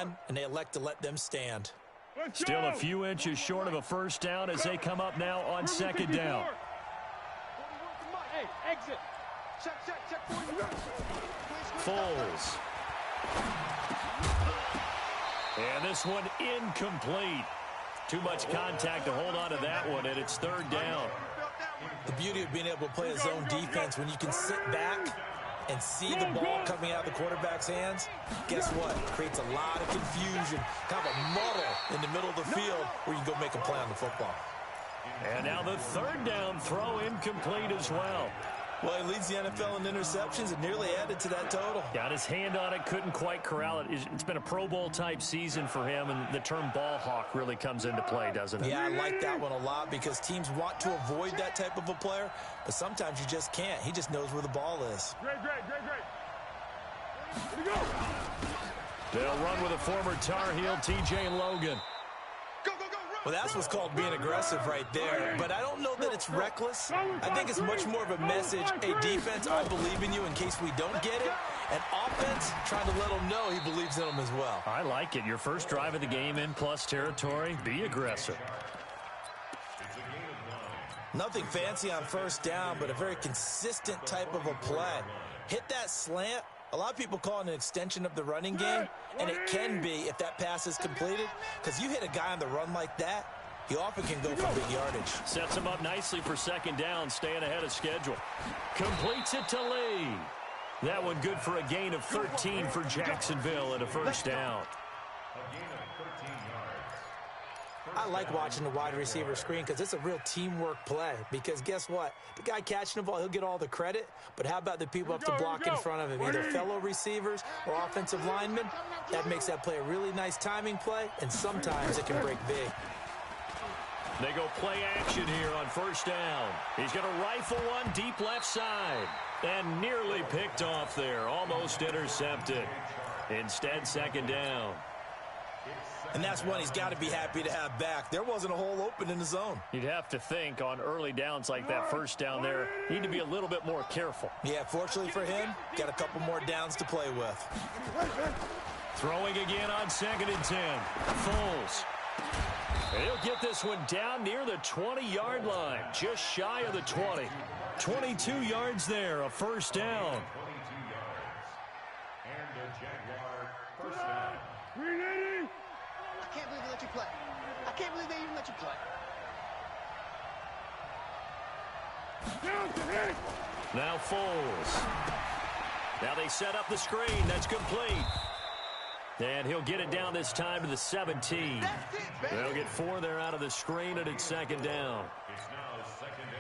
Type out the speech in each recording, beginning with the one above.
man, and they elect to let them stand. Still a few inches short of a first down as they come up now on second down. Hey, exit. Check. Foles. And this one incomplete. Too much contact to hold on to that one, and it's third down. The beauty of being able to play a zone defense, when you can sit back and see the ball coming out of the quarterback's hands, guess what? It creates a lot of confusion, kind of a muddle in the middle of the field where you can go make a play on the football. And now the third down throw incomplete as well. Well, he leads the NFL in interceptions and nearly added to that total. Got his hand on it, couldn't quite corral it. It's been a Pro Bowl-type season for him, and the term ball hawk really comes into play, doesn't it? Yeah, I like that one a lot because teams want to avoid that type of a player, but sometimes you just can't. He just knows where the ball is. Great. Here we go. They'll run with a former Tar Heel, T.J. Logan. Well, that's what's called being aggressive right there. But I don't know that it's reckless. I think it's much more of a message. Hey, defense, I believe in you in case we don't get it. And offense, trying to let them know he believes in them as well. I like it. Your first drive of the game in plus territory. Be aggressive. Nothing fancy on first down, but a very consistent type of a play. Hit that slant. A lot of people call it an extension of the running game, and it can be if that pass is completed, because you hit a guy on the run like that, he often can go for big yardage. Sets him up nicely for second down, staying ahead of schedule. Completes it to Lee. That one good for a gain of 13 for Jacksonville and a first down. I like watching the wide receiver screen because it's a real teamwork play. Because guess what? The guy catching the ball, he'll get all the credit. But how about the people up to block in front of him? Either fellow receivers or offensive linemen. That makes that play a really nice timing play. And sometimes it can break big. They go play action here on first down. He's going to rifle one deep left side. And nearly picked off there. Almost intercepted. Instead, second down. And that's one he's got to be happy to have back. There wasn't a hole open in the zone. You'd have to think on early downs like that first down there, need to be a little bit more careful. Yeah, fortunately for him, got a couple more downs to play with. Throwing again on 2nd and 10. Foles. And he'll get this one down near the 20-yard line, just shy of the 20. 22 yards there, a first down. I can't believe they let you play. I can't believe they even let you play. Now Foles. Now they set up the screen. That's complete. And he'll get it down this time to the 17. They'll get 4 there out of the screen, and it's second down.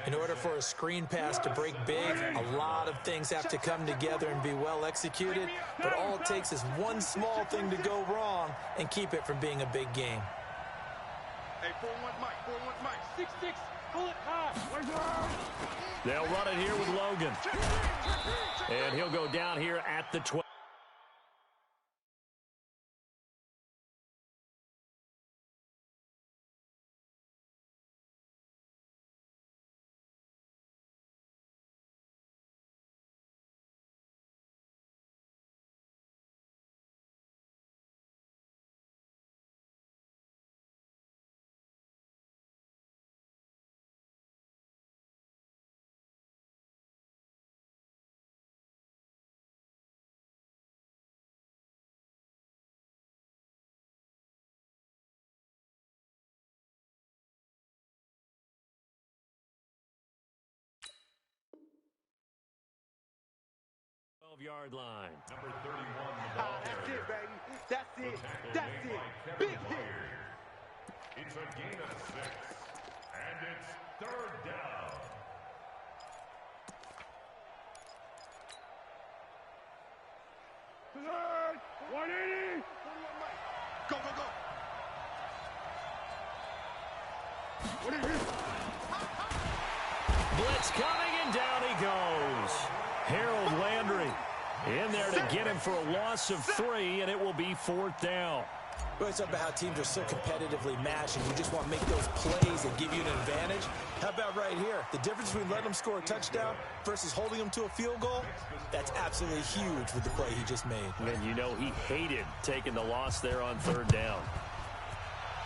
In order for a screen pass to break big, a lot of things have to come together and be well executed. But all it takes is one small thing to go wrong and keep it from being a big game. Hey, 4-1 Mike, 6-6, pull it high. They'll run it here with Logan. And he'll go down here at the 12. Yard line. Number 31. That's it, baby. That's it. That's it. Big hit. It's a gain of 6. And it's third down. Third, 180. Go. What is this? Blitz coming, and down he goes. Harold Landry in there to get him for a loss of 3, and it will be 4th down. We always talk about how teams are so competitively matched and you just want to make those plays that give you an advantage. How about right here? The difference between letting them score a touchdown versus holding them to a field goal, that's absolutely huge with the play he just made. And you know he hated taking the loss there on third down.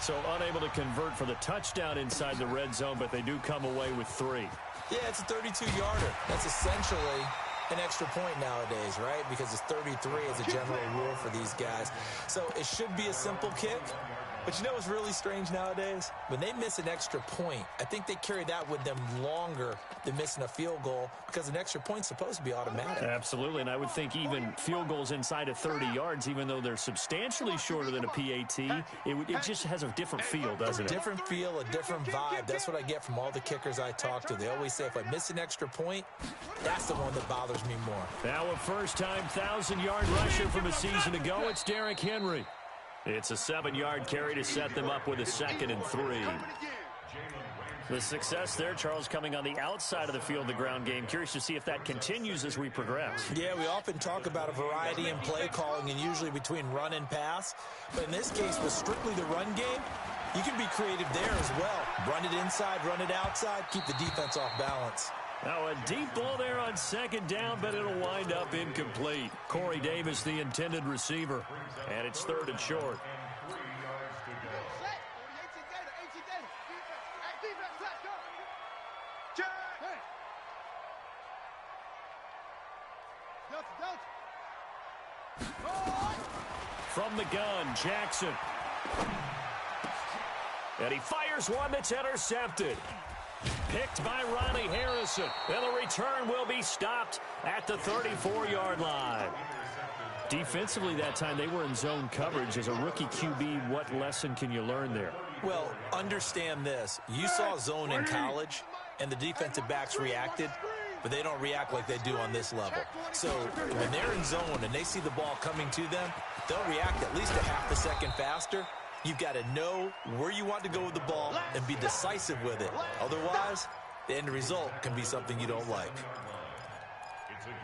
So unable to convert for the touchdown inside the red zone, but they do come away with 3. Yeah, it's a 32-yarder. That's essentially an extra point nowadays, right? Because it's 33 as a general rule for these guys. So it should be a simple kick. But you know what's really strange nowadays? When they miss an extra point, I think they carry that with them longer than missing a field goal because an extra point's supposed to be automatic. Absolutely, and I would think even field goals inside of 30 yards, even though they're substantially shorter than a PAT, it just has a different feel, doesn't it? Different feel, a different vibe. That's what I get from all the kickers I talk to. They always say if I miss an extra point, that's the one that bothers me more. Now a first-time 1,000-yard rusher from a season ago, it's Derrick Henry. It's a 7-yard carry to set them up with a 2nd and 3. The success there, Charles, coming on the outside of the field, the ground game. Curious to see if that continues as we progress. Yeah, we often talk about a variety in play calling and usually between run and pass. But in this case, with strictly the run game, you can be creative there as well. Run it inside, run it outside, keep the defense off balance. Now a deep ball there on 2nd down, but it'll wind up incomplete. Corey Davis, the intended receiver. And it's 3rd and short. From the gun, Jackson. And he fires one that's intercepted. Picked by Ronnie Harrison. And the return will be stopped at the 34-yard line. Defensively that time, they were in zone coverage. As a rookie QB, what lesson can you learn there? Well, understand this. You saw zone in college, and the defensive backs reacted, but they don't react like they do on this level. So when they're in zone and they see the ball coming to them, they'll react at least a half a second faster. You've got to know where you want to go with the ball and be decisive with it. Otherwise, the end result can be something you don't like.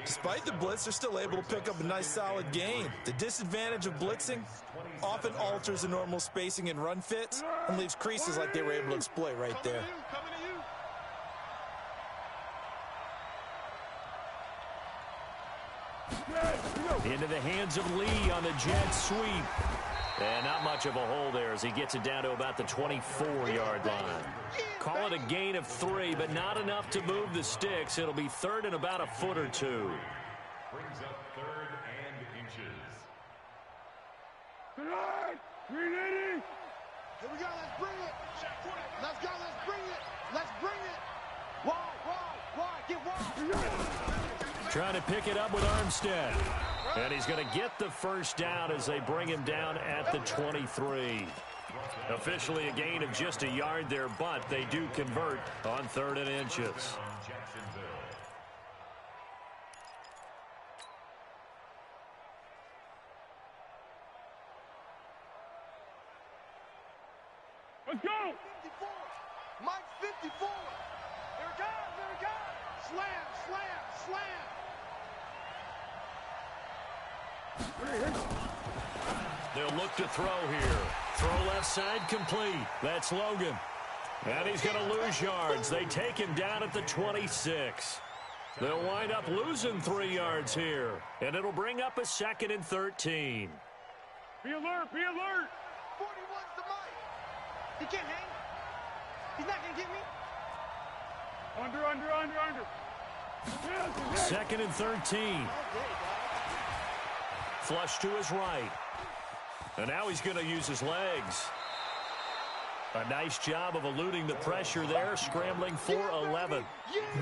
Despite the blitz, they're still able to pick up a nice solid gain. The disadvantage of blitzing often alters the normal spacing and run fits and leaves creases like they were able to exploit right there. Into the hands of Lee on the jet sweep. And not much of a hole there as he gets it down to about the 24-yard line. Call it a gain of 3, but not enough to move the sticks. It'll be 3rd and about a foot or 2. Brings up 3rd and inches. Here we go, let's bring it. Let's go, let's bring it. Let's bring it. Wide, get wide. Trying to pick it up with Armstead. And he's going to get the first down as they bring him down at the 23. Officially a gain of just a yard there, but they do convert on 3rd and inches. Let's go. 54. Mike 54. There it goes. Slam. They'll look to throw here. Throw left side complete. That's Logan. And he's going to lose yards. They take him down at the 26. They'll wind up losing 3 yards here. And it'll bring up a 2nd and 13. Be alert. 41's the Mike. He can't hang. He's not going to get me. Under. 2nd and 13. Flush to his right. And now he's going to use his legs. A nice job of eluding the pressure there, scrambling for 11.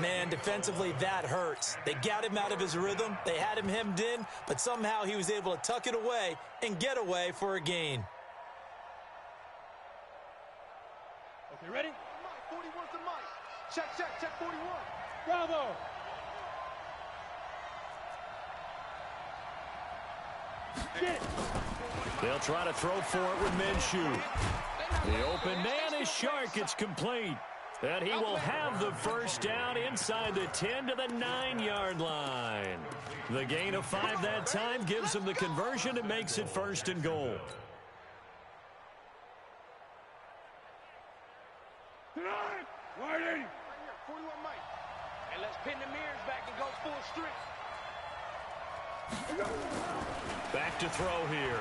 Man, defensively, that hurts. They got him out of his rhythm. They had him hemmed in, but somehow he was able to tuck it away and get away for a gain. Okay, ready? Mike, 41's the Mike. Check 41. Bravo. They'll try to throw for it with Minshew. The open man is Shark. It's complete. And he will have the first down inside the 10 to the 9-yard line. The gain of 5 that time gives him the conversion and makes it 1st and goal. Right here, 41 Mike. And let's pin the mirrors back and go full strip. Back to throw here.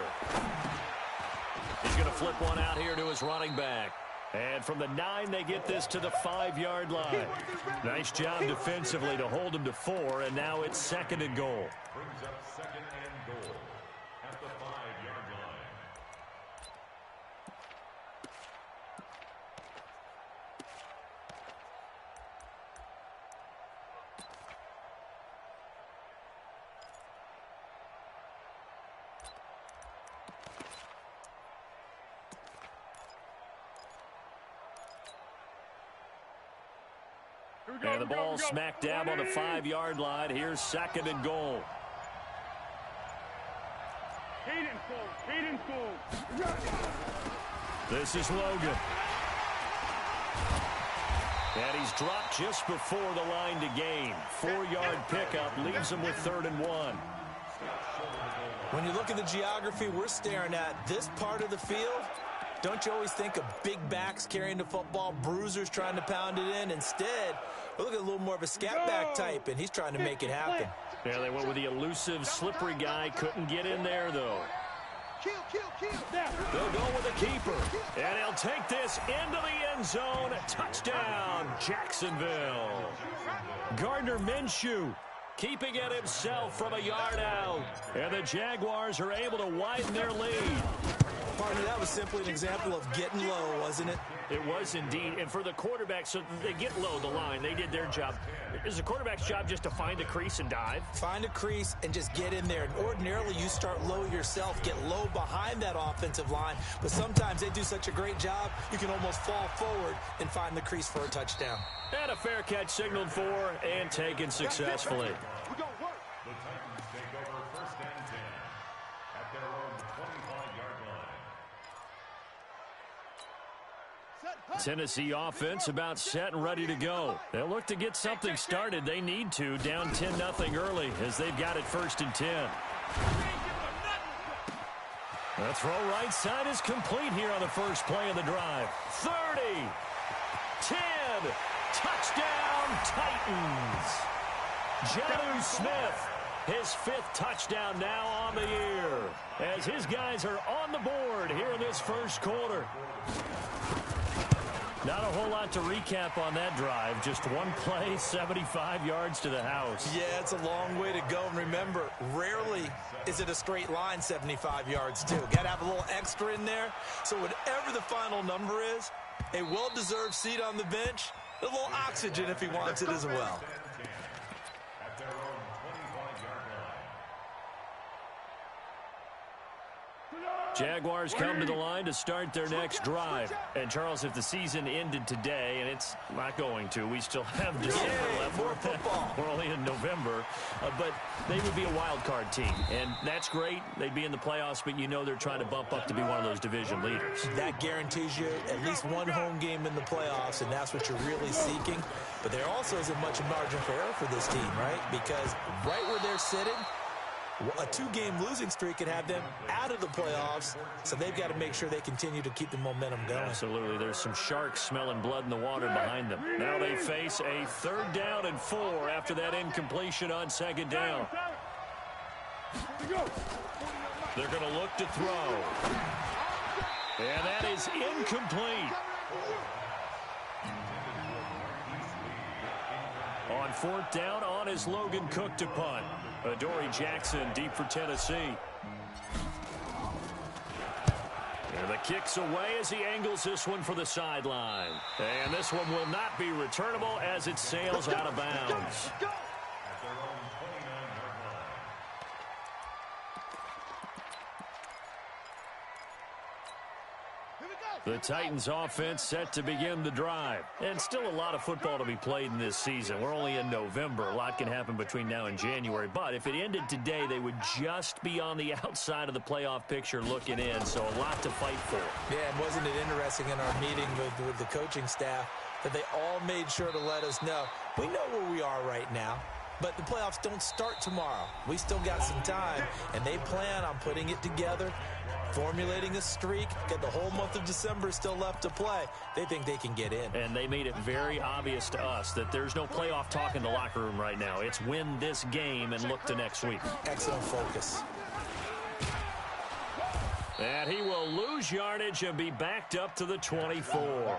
He's going to flip one out here to his running back. And from the 9, they get this to the 5-yard line. Nice job defensively to hold him to 4, and now it's 2nd and goal. Brings up 2nd and goal at the 5-yard line. And the ball smack dab on the 5-yard line. Here's 2nd and goal. This is Logan. And he's dropped just before the line to gain. 4-yard pickup leaves him with 3rd and 1. When you look at the geography we're staring at, this part of the field, don't you always think of big backs carrying the football, bruisers trying to pound it in? Instead, we look at a little more of a scat back type, and he's trying to make it happen. Yeah, they went with the elusive, slippery guy. Couldn't get in there, though. They'll go with the keeper. And he'll take this into the end zone. Touchdown, Jacksonville. Gardner Minshew keeping it himself from a yard out. And the Jaguars are able to widen their lead. Partner, that was simply an example of getting low, wasn't it? It was indeed. And for the quarterback, so they get low the line. They did their job. Is the quarterback's job just to find a crease and dive? Find a crease and just get in there. And ordinarily, you start low yourself, get low behind that offensive line. But sometimes they do such a great job, you can almost fall forward and find the crease for a touchdown. And a fair catch signaled for and taken successfully. We're going to work. The Titans take over 1st and 10 at their own 25-yard line. Tennessee offense about set and ready to go. They'll look to get something started. They need to. Down 10-0 early as they've got it 1st and 10. The throw right side is complete here on the first play of the drive. 30, 10, touchdown Titans. Jonnu Smith, his 5th touchdown now on the year as his guys are on the board here in this first quarter. Not a whole lot to recap on that drive. Just one play, 75 yards to the house. Yeah, it's a long way to go. And remember, rarely is it a straight line 75 yards, too. Got to have a little extra in there. So whatever the final number is, a well-deserved seat on the bench, a little oxygen if he wants it as well. At their own 25-yard line. Jaguars come to the line to start their next drive. And, Charles, if the season ended today, and it's not going to, we still have December left. More football. We're only in November. But they would be a wild card team. And that's great. They'd be in the playoffs, but you know they're trying to bump up to be one of those division leaders. That guarantees you at least one home game in the playoffs, and that's what you're really seeking. But there also isn't much margin for error for this team, right? Because right where they're sitting, a 2-game losing streak could have them out of the playoffs, so they've got to make sure they continue to keep the momentum going. Absolutely. There's some sharks smelling blood in the water behind them. Now they face a 3rd down and 4 after that incompletion on 2nd down. They're going to look to throw. And that is incomplete. On 4th down, on is Logan Cook to punt. Adoree Jackson deep for Tennessee. And the kick's away as he angles this one for the sideline. And this one will not be returnable as it sails out of bounds. The Titans offense set to begin the drive. And still a lot of football to be played in this season. We're only in November. A lot can happen between now and January. But if it ended today, they would just be on the outside of the playoff picture looking in. So a lot to fight for. Yeah, and wasn't it interesting in our meeting with the coaching staff that they all made sure to let us know, we know where we are right now, but the playoffs don't start tomorrow. We still got some time, and they plan on putting it together formulating a streak, got the whole month of December still left to play. They think they can get in. And they made it very obvious to us that there's no playoff talk in the locker room right now. It's win this game and look to next week. Excellent focus. And he will lose yardage and be backed up to the 24.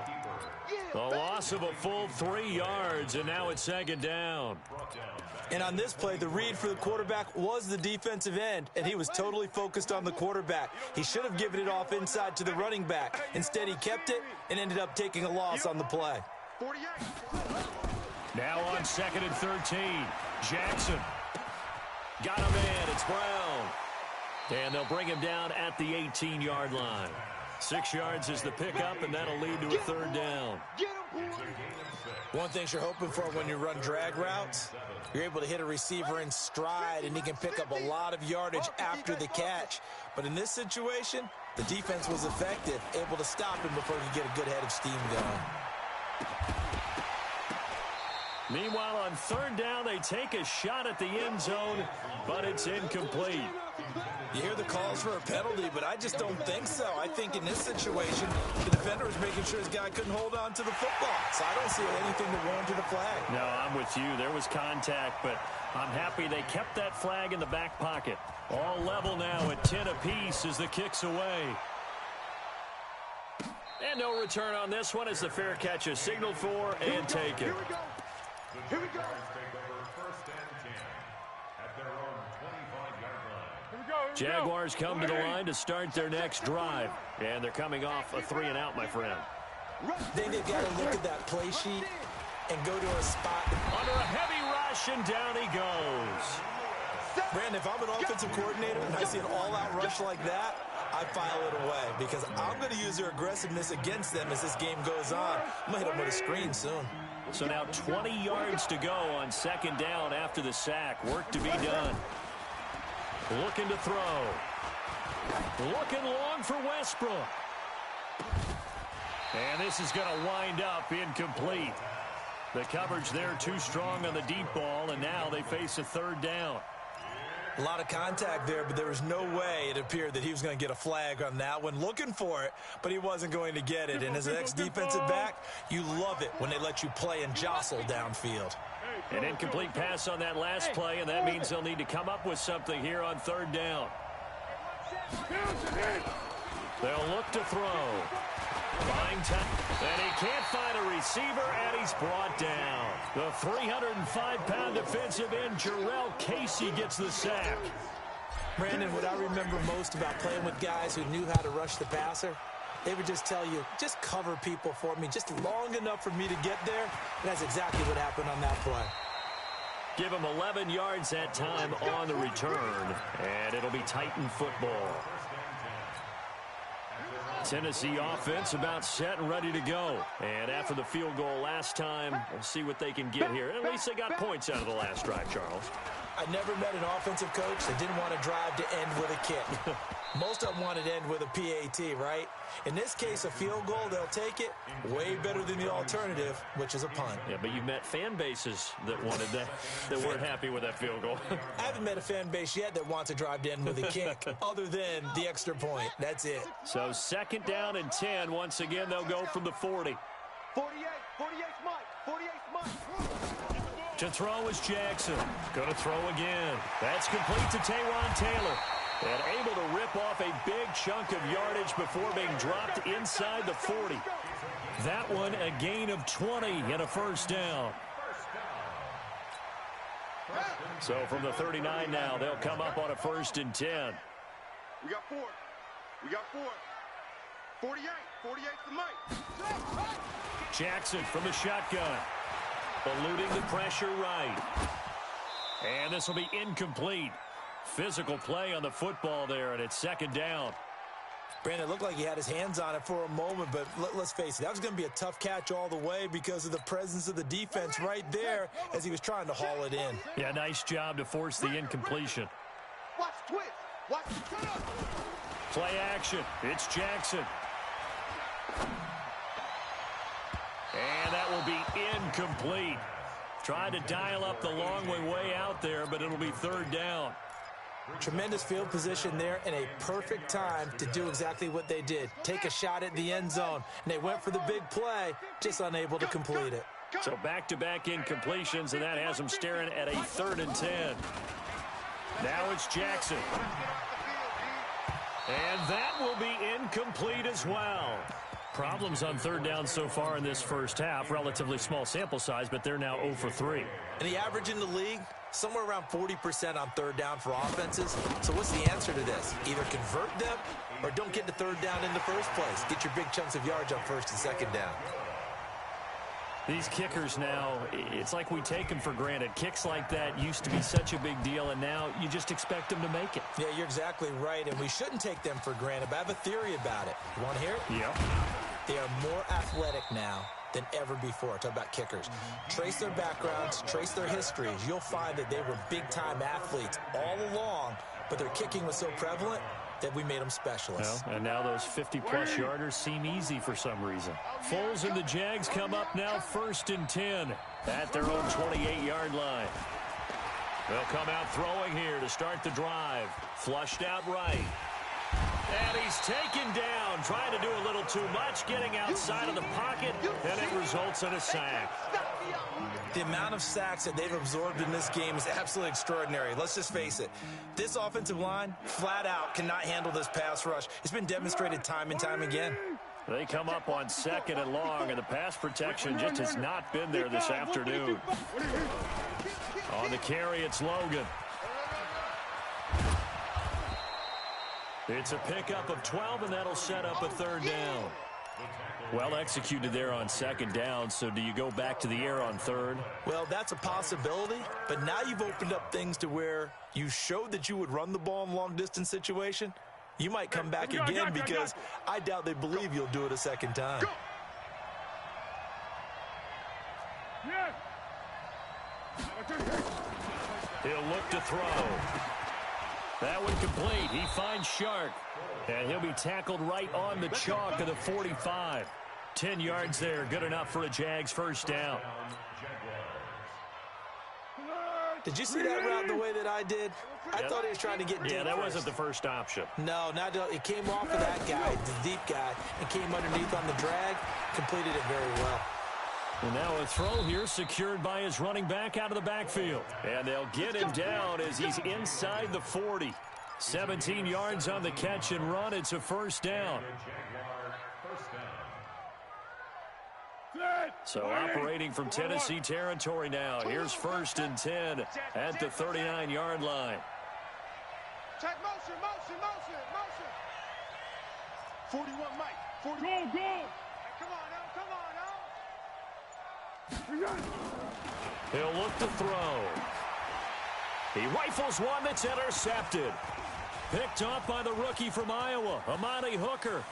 A loss of a full 3 yards, and now it's second down. And on this play, the read for the quarterback was the defensive end, and he was totally focused on the quarterback. He should have given it off inside to the running back. Instead, he kept it and ended up taking a loss on the play. Now on 2nd and 13, Jackson. Got him in. It's Brown. And they'll bring him down at the 18-yard line. 6 yards is the pickup, and that'll lead to a third down. One thing you're hoping for when you run drag routes, you're able to hit a receiver in stride, and he can pick up a lot of yardage after the catch. But in this situation, the defense was effective, able to stop him before he could get a good head of steam going. Meanwhile, on third down, they take a shot at the end zone, but it's incomplete. You hear the calls for a penalty, but I just don't think so. I think in this situation, the defender was making sure his guy couldn't hold on to the football. So I don't see anything to warrant a flag. No, I'm with you. There was contact, but I'm happy they kept that flag in the back pocket. All level now at 10 apiece as the kick's away. And no return on this one as the fair catch is signaled for and taken. Here we go. Here we go. Jaguars come to the line to start their next drive. And they're coming off a 3-and-out, my friend. Then they've got to look at that play sheet and go to a spot. Under a heavy rush, and down he goes. Brandon, if I'm an offensive coordinator and I see an all-out rush like that, I file it away because I'm going to use their aggressiveness against them as this game goes on. I'm going to hit them with a screen soon. So now 20 yards to go on second down after the sack. Work to be done. Looking to throw. Looking long for Westbrook. And this is going to wind up incomplete. The coverage there too strong on the deep ball, and now they face a third down. A lot of contact there, but there was no way it appeared that he was going to get a flag on that one. Looking for it, but he wasn't going to get it. And as an ex-defensive back, you love it when they let you play and jostle downfield. An incomplete pass on that last play, and that means they'll need to come up with something here on third down. They'll look to throw. Fine time. And he can't find a receiver, and he's brought down. The 305-pound defensive end, Jarrell Casey, gets the sack. Brandon, what I remember most about playing with guys who knew how to rush the passer, they would just tell you, just cover people for me, just long enough for me to get there. And that's exactly what happened on that play. Give him 11 yards that time on the return, and it'll be Titan football. Tennessee offense about set and ready to go. And after the field goal last time, we'll see what they can get here. At least they got points out of the last drive, Charles. I never met an offensive coach that didn't want to drive to end with a kick. Most of them wanted to end with a PAT, right? In this case, a field goal, they'll take it. Way better than the alternative, which is a punt. Yeah, but you've met fan bases that wanted that, that weren't happy with that field goal. I haven't met a fan base yet that wants to drive to end with a kick, other than the extra point. That's it. So second down and 10. Once again, they'll go from the 40. 48, 48 Mike, 48 Mike. To throw is Jackson. Going to throw again. That's complete to Taywan Taylor. And able to rip off a big chunk of yardage before being dropped inside the 40. That one a gain of 20 and a first down. So from the 39 now, they'll come up on a 1st and 10. We got 4. We got 4. 48. 48 to Mike. Jackson from the shotgun. Eluding the pressure right. And this will be incomplete. Physical play on the football there, and it's second down. Brandon, it looked like he had his hands on it for a moment, but let's face it, that was going to be a tough catch all the way because of the presence of the defense right there as he was trying to haul it in. Yeah, nice job to force the incompletion. Watch twist. Watch. Play action. It's Jackson. And that will be incomplete. Trying to dial up the long way out there, but it'll be third down. Tremendous field position there and a perfect time to do exactly what they did. Take a shot at the end zone, and they went for the big play, just unable to complete it. So back-to-back incompletions, and that has them staring at a 3rd and 10. Now it's Jackson. And that will be incomplete as well. Problems on 3rd down so far in this first half. Relatively small sample size, but they're now 0 for 3. And the average in the league, somewhere around 40% on 3rd down for offenses. So what's the answer to this? Either convert them or don't get to 3rd down in the first place. Get your big chunks of yards on 1st and 2nd down. These kickers now, it's like we take them for granted. Kicks like that used to be such a big deal, and now you just expect them to make it. Yeah, you're exactly right, and we shouldn't take them for granted, but I have a theory about it. You want to hear it? Yep. They are more athletic now than ever before. Talk about kickers. Trace their backgrounds, trace their histories. You'll find that they were big-time athletes all along, but their kicking was so prevalent that we made them specialists. Well, and now those 50-plus yarders seem easy for some reason. Foles and the Jags come up now 1st and 10 at their own 28-yard line. They'll come out throwing here to start the drive. Flushed out right. And he's taken down, trying to do a little too much, getting outside of the pocket, and it results in a sack. The amount of sacks that they've absorbed in this game is absolutely extraordinary. Let's just face it. This offensive line, flat out, cannot handle this pass rush. It's been demonstrated time and time again. They come up on 2nd and long, and the pass protection just has not been there this afternoon. On the carry, it's Logan. It's a pickup of 12, and that'll set up a 3rd down. Well executed there on 2nd down, so do you go back to the air on 3rd? Well, that's a possibility, but now you've opened up things to where you showed that you would run the ball in long-distance situation. You might come back again because I doubt they believe you'll do it a 2nd time. He'll look to throw. That one complete. He finds Shark. And he'll be tackled right on the chalk of the 45. 10 yards there. Good enough for a Jags 1st down. Did you see that route the way that I did? I thought he was trying to get deep. Yeah, that first. wasn't the first option. No, not it came off of that guy, the deep guy, and came underneath on the drag. Completed it very well. And now a throw here secured by his running back out of the backfield. And they'll get him down as he's inside the 40. 17 yards on the catch and run. It's a 1st down. So operating from Tennessee territory now. Here's 1st and 10 at the 39-yard line. Check motion, motion, motion, motion. 41, Mike. 40. Go, go. Hey, come on now, come on now. He'll look to throw. He rifles one that's intercepted. Picked off by the rookie from Iowa, Amani Hooker.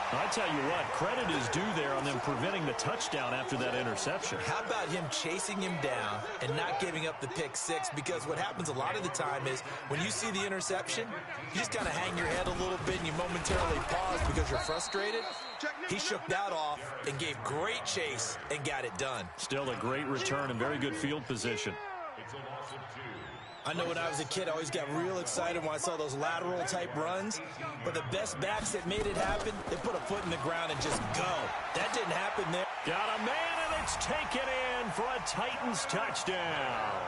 I tell you what, credit is due there on them preventing the touchdown after that interception. How about him chasing him down and not giving up the pick 6? Because what happens a lot of the time is when you see the interception, you just kind of hang your head a little bit and you momentarily pause because you're frustrated. He shook that off and gave great chase and got it done. Still a great return and very good field position. I know when I was a kid, I always got real excited when I saw those lateral type runs. But the best backs that made it happen, they put a foot in the ground and just go. That didn't happen there. Got a man, and it's taken in for a Titans touchdown.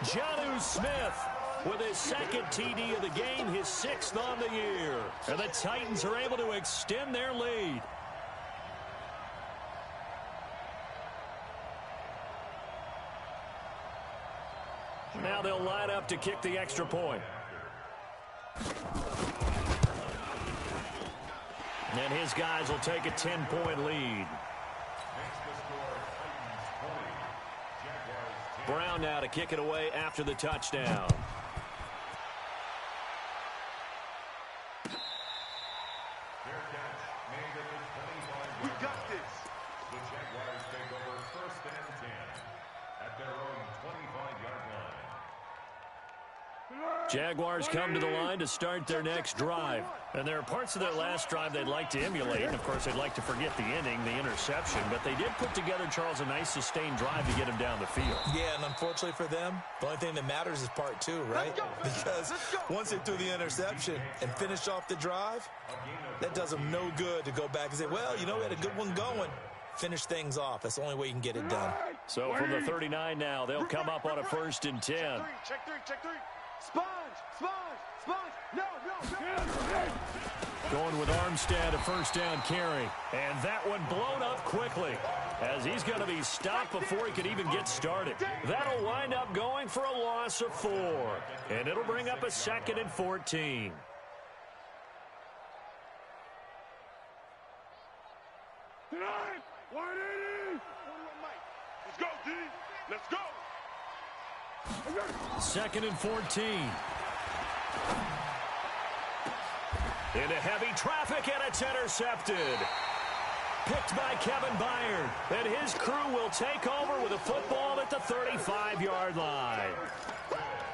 Jonnu Smith with his 2nd TD of the game, his 6th on the year. And the Titans are able to extend their lead. Now they'll line up to kick the extra point. And his guys will take a 10-point lead. Brown now to kick it away after the touchdown. We got this. The Jaguars take over 1st and 10 at their own 25-yard line. Jaguars come to the line to start their next drive. And there are parts of their last drive they'd like to emulate. And, of course, they'd like to forget the inning, the interception. But they did put together, Charles, a nice sustained drive to get him down the field. Yeah, and unfortunately for them, the only thing that matters is part two, right? Because once they threw the interception and finished off the drive, that does them no good to go back and say, well, you know, we had a good one going. Finish things off. That's the only way you can get it done. So from the 39 now, they'll come up on a 1st and 10. Check three. Sponge. No. Going with Armstead, a 1st down carry. And that one blown up quickly as he's going to be stopped before he could even get started. That'll wind up going for a loss of 4. And it'll bring up a 2nd and 14. Tonight, 180. Let's go, D. Let's go. 2nd and 14. Into heavy traffic, and it's intercepted. Picked by Kevin Byard. And his crew will take over with a football at the 35-yard line.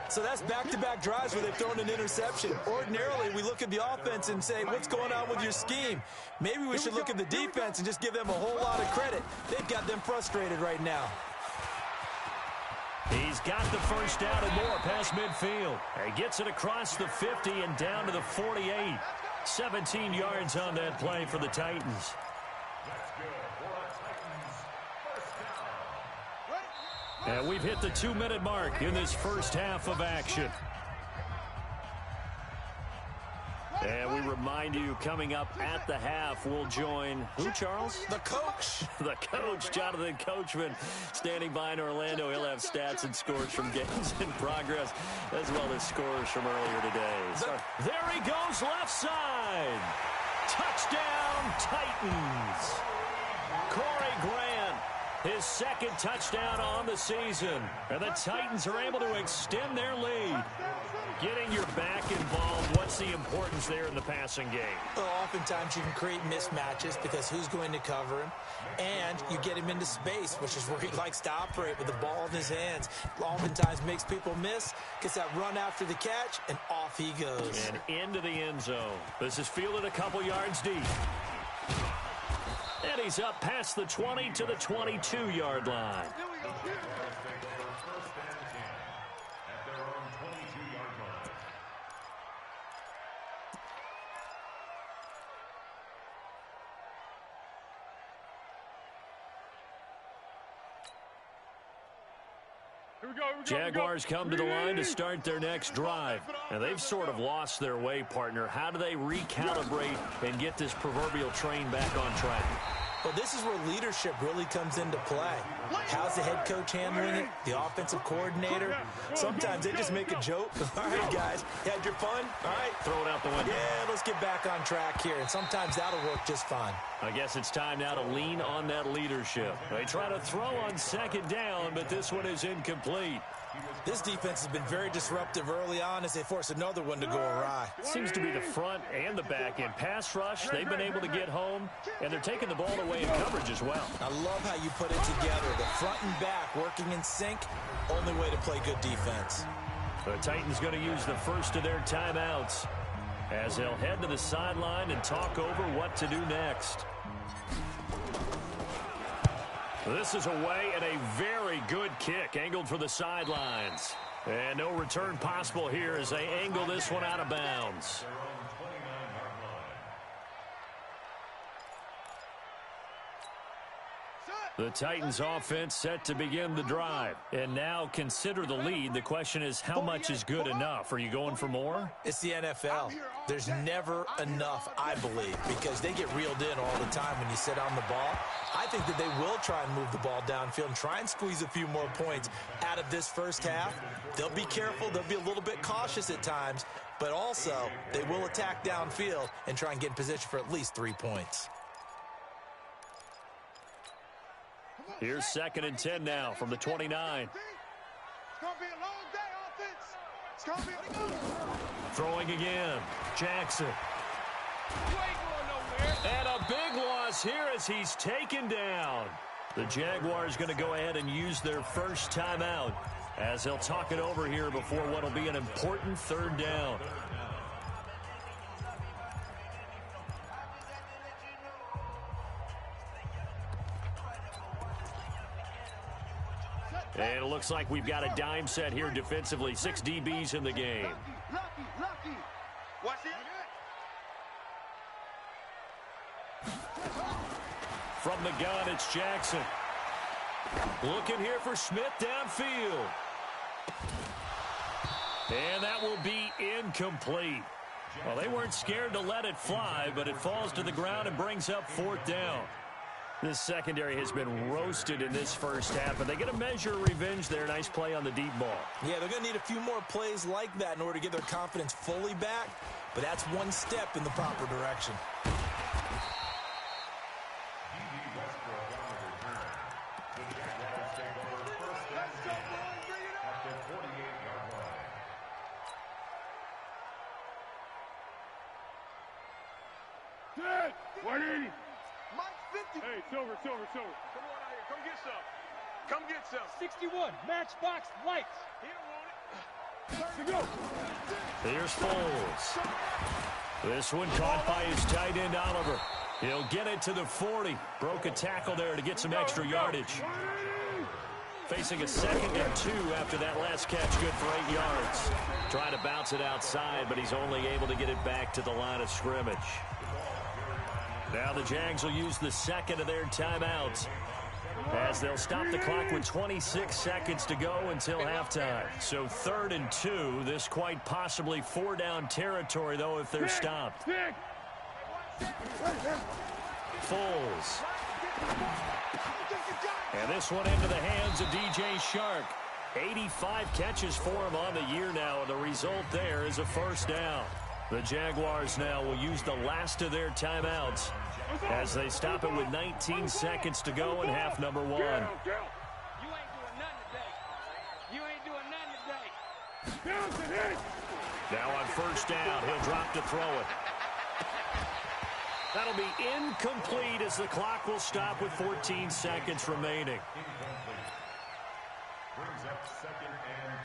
So that's back-to-back drives where they've thrown an interception. Ordinarily, we look at the offense and say, what's going on with your scheme? Maybe we should look at the defense and just give them a whole lot of credit. They've got them frustrated right now. He's got the 1st down and more past midfield. He gets it across the 50 and down to the 48. 17 yards on that play for the Titans. And we've hit the 2-minute mark in this first half of action. And we remind you, coming up at the half, we'll join who, Charles? The coach. The coach, Jonathan Coachman, standing by in Orlando. He'll have stats and scores from games in progress, as well as scores from earlier today. So, there he goes, left side. Touchdown, Titans. Corey Grant, his 2nd touchdown on the season. And the Titans are able to extend their lead. Getting your back involved, what's the importance there in the passing game? Well, oftentimes you can create mismatches because who's going to cover him, and you get him into space, which is where he likes to operate with the ball in his hands. Oftentimes makes people miss, gets that run after the catch, and off he goes. And into the end zone. This is fielded a couple yards deep. And he's up past the 20 to the 22-yard line. Jaguars come to the line to start their next drive. And they've sort of lost their way, partner. How do they recalibrate and get this proverbial train back on track? Well, this is where leadership really comes into play. How's the head coach handling it? The offensive coordinator? Sometimes they just make a joke. All right, guys, you had your fun? All right. Throw it out the window. Yeah, let's get back on track here. And sometimes that'll work just fine. I guess it's time now to lean on that leadership. They try to throw on 2nd down, but this one is incomplete. This defense has been very disruptive early on as they force another one to go awry. Seems to be the front and the back end. Pass rush, they've been able to get home, and they're taking the ball away in coverage as well. I love how you put it together. The front and back working in sync, only way to play good defense. The Titans going to use the first of their timeouts as they'll head to the sideline and talk over what to do next. This is away and a very good kick angled for the sidelines. And no return possible here as they angle this one out of bounds. The Titans offense set to begin the drive. And now consider the lead. The question is, how much is good enough? Are you going for more? It's the NFL. There's never enough, I believe, because they get reeled in all the time when you sit on the ball. I think that they will try and move the ball downfield and try and squeeze a few more points out of this first half. They'll be careful. They'll be a little bit cautious at times, but also they will attack downfield and try and get in position for at least 3 points. Here's 2nd and 10 now from the 29. It's going to be a long day, offense. It's going to be Throwing again. Jackson. You ain't going nowhere. And a big loss here as he's taken down. The Jaguars going to go ahead and use their first timeout. as he'll talk it over here before what will be an important third down. And it looks like we've got a dime set here defensively. 6 DBs in the game. Lucky. Watch it. From the gun, it's Jackson. Looking here for Smith downfield. And that will be incomplete. Well, they weren't scared to let it fly, but it falls to the ground and brings up 4th down. This secondary has been roasted in this first half, but they get a measure of revenge there. Nice play on the deep ball. Yeah, they're going to need a few more plays like that in order to get their confidence fully back, but that's one step in the proper direction. Dead! 180! Mike 50. Hey, Silver. Come on out here. Come get some. Come get some. 61, Matchbox Lights. He don't want it. To go! Here's Foles. This one caught by his tight end, Oliver. He'll get it to the 40. Broke a tackle there to get some extra yardage. Facing a 2nd and 2 after that last catch, good for 8 yards. Trying to bounce it outside, but he's only able to get it back to the line of scrimmage. Now the Jags will use the 2nd of their timeouts, as they'll stop the clock with 26 seconds to go until halftime. So 3rd and 2. This quite possibly 4-down territory, though, if they're stopped. Foles. And this one into the hands of DJ Chark. 85 catches for him on the year now, and the result there is a 1st down. The Jaguars now will use the last of their timeouts as they stop it with 19 seconds to go in half number 1. You ain't doing nothing today. You ain't doing nothing today. Now on 1st down, he'll drop to throw it. That'll be incomplete as the clock will stop with 14 seconds remaining. Brings up 2nd and 10.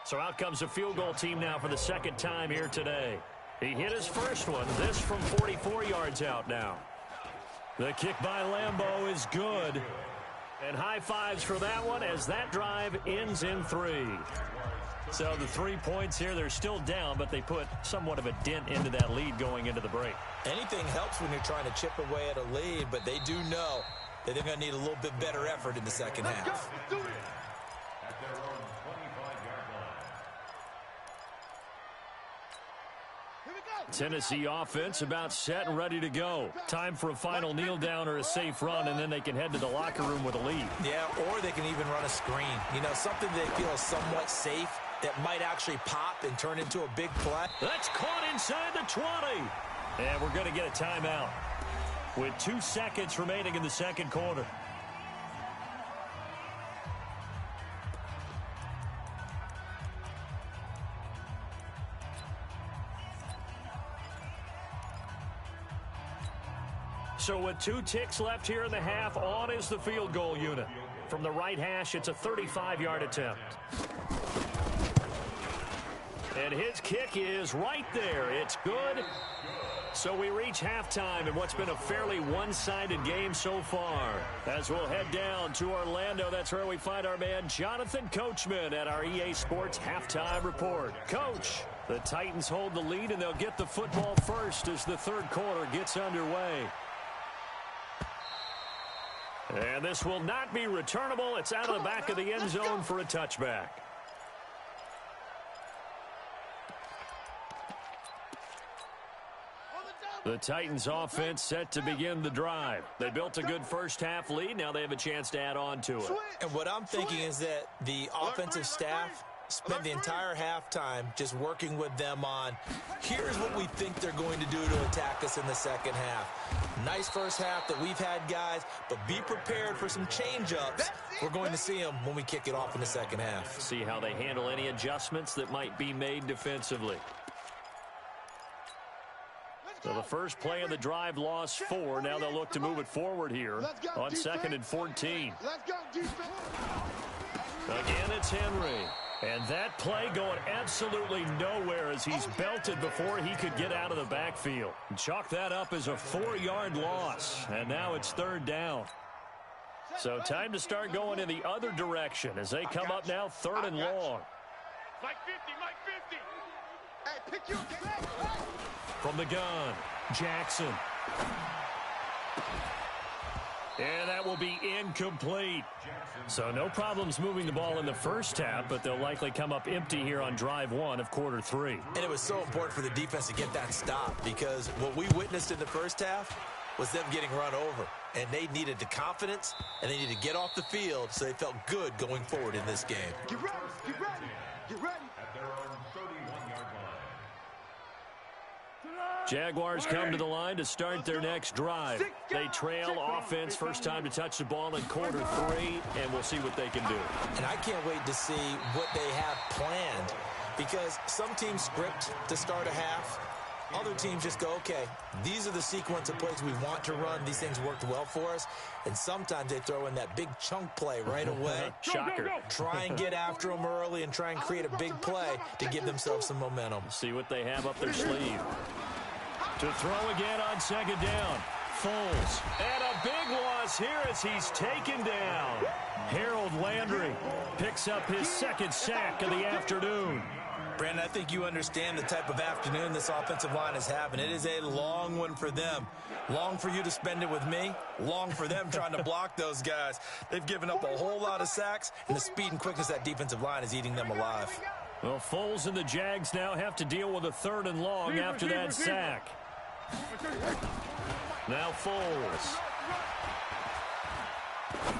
So out comes the field goal team now for the 2nd time here today. He hit his first one. This from 44 yards out now. The kick by Lambeau is good. And high fives for that one as that drive ends in 3. So the 3 points here, they're still down, but they put somewhat of a dent into that lead going into the break. Anything helps when you're trying to chip away at a lead, but they do know that they're going to need a little bit better effort in the second half. Let's go. Do it. At their own 25-yard line. Here we go. Tennessee offense about set and ready to go. Time for a final kneel down or a safe run, and then they can head to the locker room with a lead. Yeah, or they can even run a screen. You know, something they feel is somewhat safe that might actually pop and turn into a big play. That's caught inside the 20. And we're going to get a timeout with 2 seconds remaining in the 2nd quarter. So with 2 ticks left here in the half, on is the field goal unit. From the right hash, it's a 35-yard attempt. And his kick is right there. It's good. So we reach halftime in what's been a fairly one-sided game so far. As we'll head down to Orlando, that's where we find our man Jonathan Coachman at our EA Sports Halftime Report. Coach, the Titans hold the lead, and they'll get the football first as the 3rd quarter gets underway. And this will not be returnable. It's out of the back of the end zone for a touchback. The Titans offense set to begin the drive. They built a good first half lead. Now they have a chance to add on to it. And what I'm thinking is that the offensive staff spent the entire halftime just working with them on, here's what we think they're going to do to attack us in the second half. Nice first half that we've had, guys, but be prepared for some change-ups. We're going to see them when we kick it off in the second half. See how they handle any adjustments that might be made defensively. So the first play of the drive lost 4. Now they'll look to move it forward here on 2nd and 14. Let's go, defense. Again, it's Henry. And that play going absolutely nowhere as he's belted before he could get out of the backfield. Chalk that up as a 4-yard loss. And now it's 3rd down. So time to start going in the other direction as they come up now 3rd and long. Mike 50, Mike 50. Hey, pick you again. From the gun, Jackson. And that will be incomplete. So no problems moving the ball in the first half, but they'll likely come up empty here on drive 1 of quarter 3. And it was so important for the defense to get that stop because what we witnessed in the first half was them getting run over. And they needed the confidence, and they needed to get off the field so they felt good going forward in this game. Get ready, get ready, get ready. At their own 31-yard line. Jaguars come to the line to start their next drive. They trail offense, first time to touch the ball in quarter 3, and we'll see what they can do. And I can't wait to see what they have planned because some teams script to start a half. Other teams just go, okay, these are the sequence of plays we want to run. These things worked well for us. And sometimes they throw in that big chunk play right away. Shocker. Try and get after them early and try and create a big play to give themselves some momentum. See what they have up their sleeve. To throw again on 2nd down. Foles. And a big loss here as he's taken down. Harold Landry picks up his 2nd sack of the afternoon. Brandon, I think you understand the type of afternoon this offensive line is having. It is a long one for them. Long for you to spend it with me. Long for them trying to block those guys. They've given up a whole lot of sacks, and the speed and quickness of that defensive line is eating them alive. Well, Foles and the Jags now have to deal with a 3rd and long after that sack. Now Foles.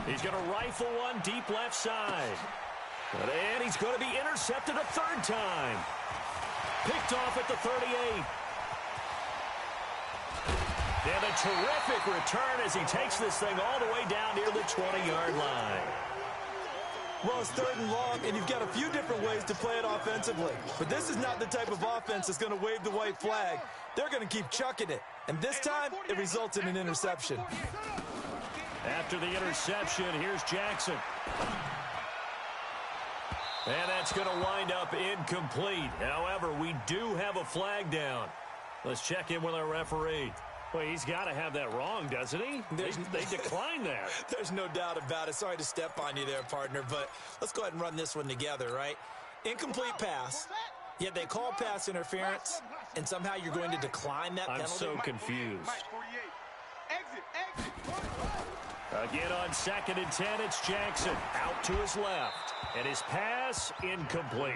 He's going to rifle one deep left side. And he's going to be intercepted a 3rd time. Picked off at the 38. And a terrific return as he takes this thing all the way down near the 20-yard line. Well, it's 3rd and long, and you've got a few different ways to play it offensively. But this is not the type of offense that's going to wave the white flag. They're going to keep chucking it. And this time, it results in an interception. After the interception, here's Jackson. And that's going to wind up incomplete. However, we do have a flag down. Let's check in with our referee. Well, he's got to have that wrong, doesn't he? They declined that. There's no doubt about it. Sorry to step on you there, partner, but let's go ahead and run this one together, right? Incomplete pass, yet they call pass interference, and somehow you're going to decline that penalty? I'm so confused. Mike 48. Exit. Again on 2nd and 10, it's Jackson out to his left. And his pass incomplete.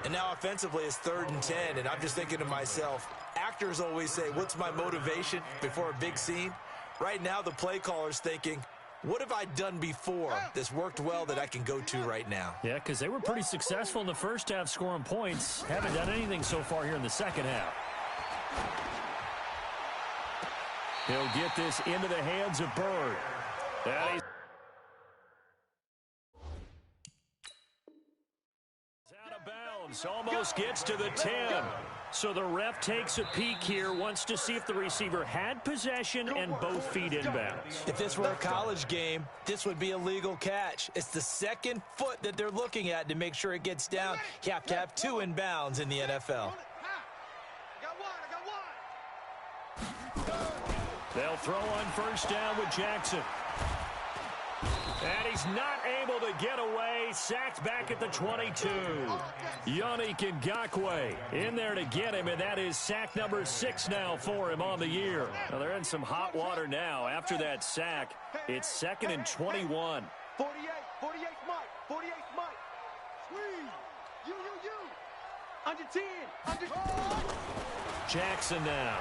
And now offensively it's 3rd and 10, and I'm just thinking to myself, actors always say, what's my motivation before a big scene? Right now the play caller's thinking, what have I done before that's worked well that I can go to right now? Yeah, because they were pretty successful in the first half scoring points. Haven't done anything so far here in the second half. He'll get this into the hands of Bird. And he's out of bounds, almost gets to the 10. So the ref takes a peek here, wants to see if the receiver had possession and both feet inbounds. If this were a college game, this would be a legal catch. It's the 2nd foot that they're looking at to make sure it gets down. You have to have 2 inbounds in the NFL. They'll throw on 1st down with Jackson. And he's not able to get away. Sacked back at the 22. Yannick Ngakoue in there to get him, and that is sack number 6 now for him on the year. Now they're in some hot water now. After that sack, it's 2nd and 21. 48 Mike. 48 Mike. Squeeze. You. Under 10. Under 10. Jackson now.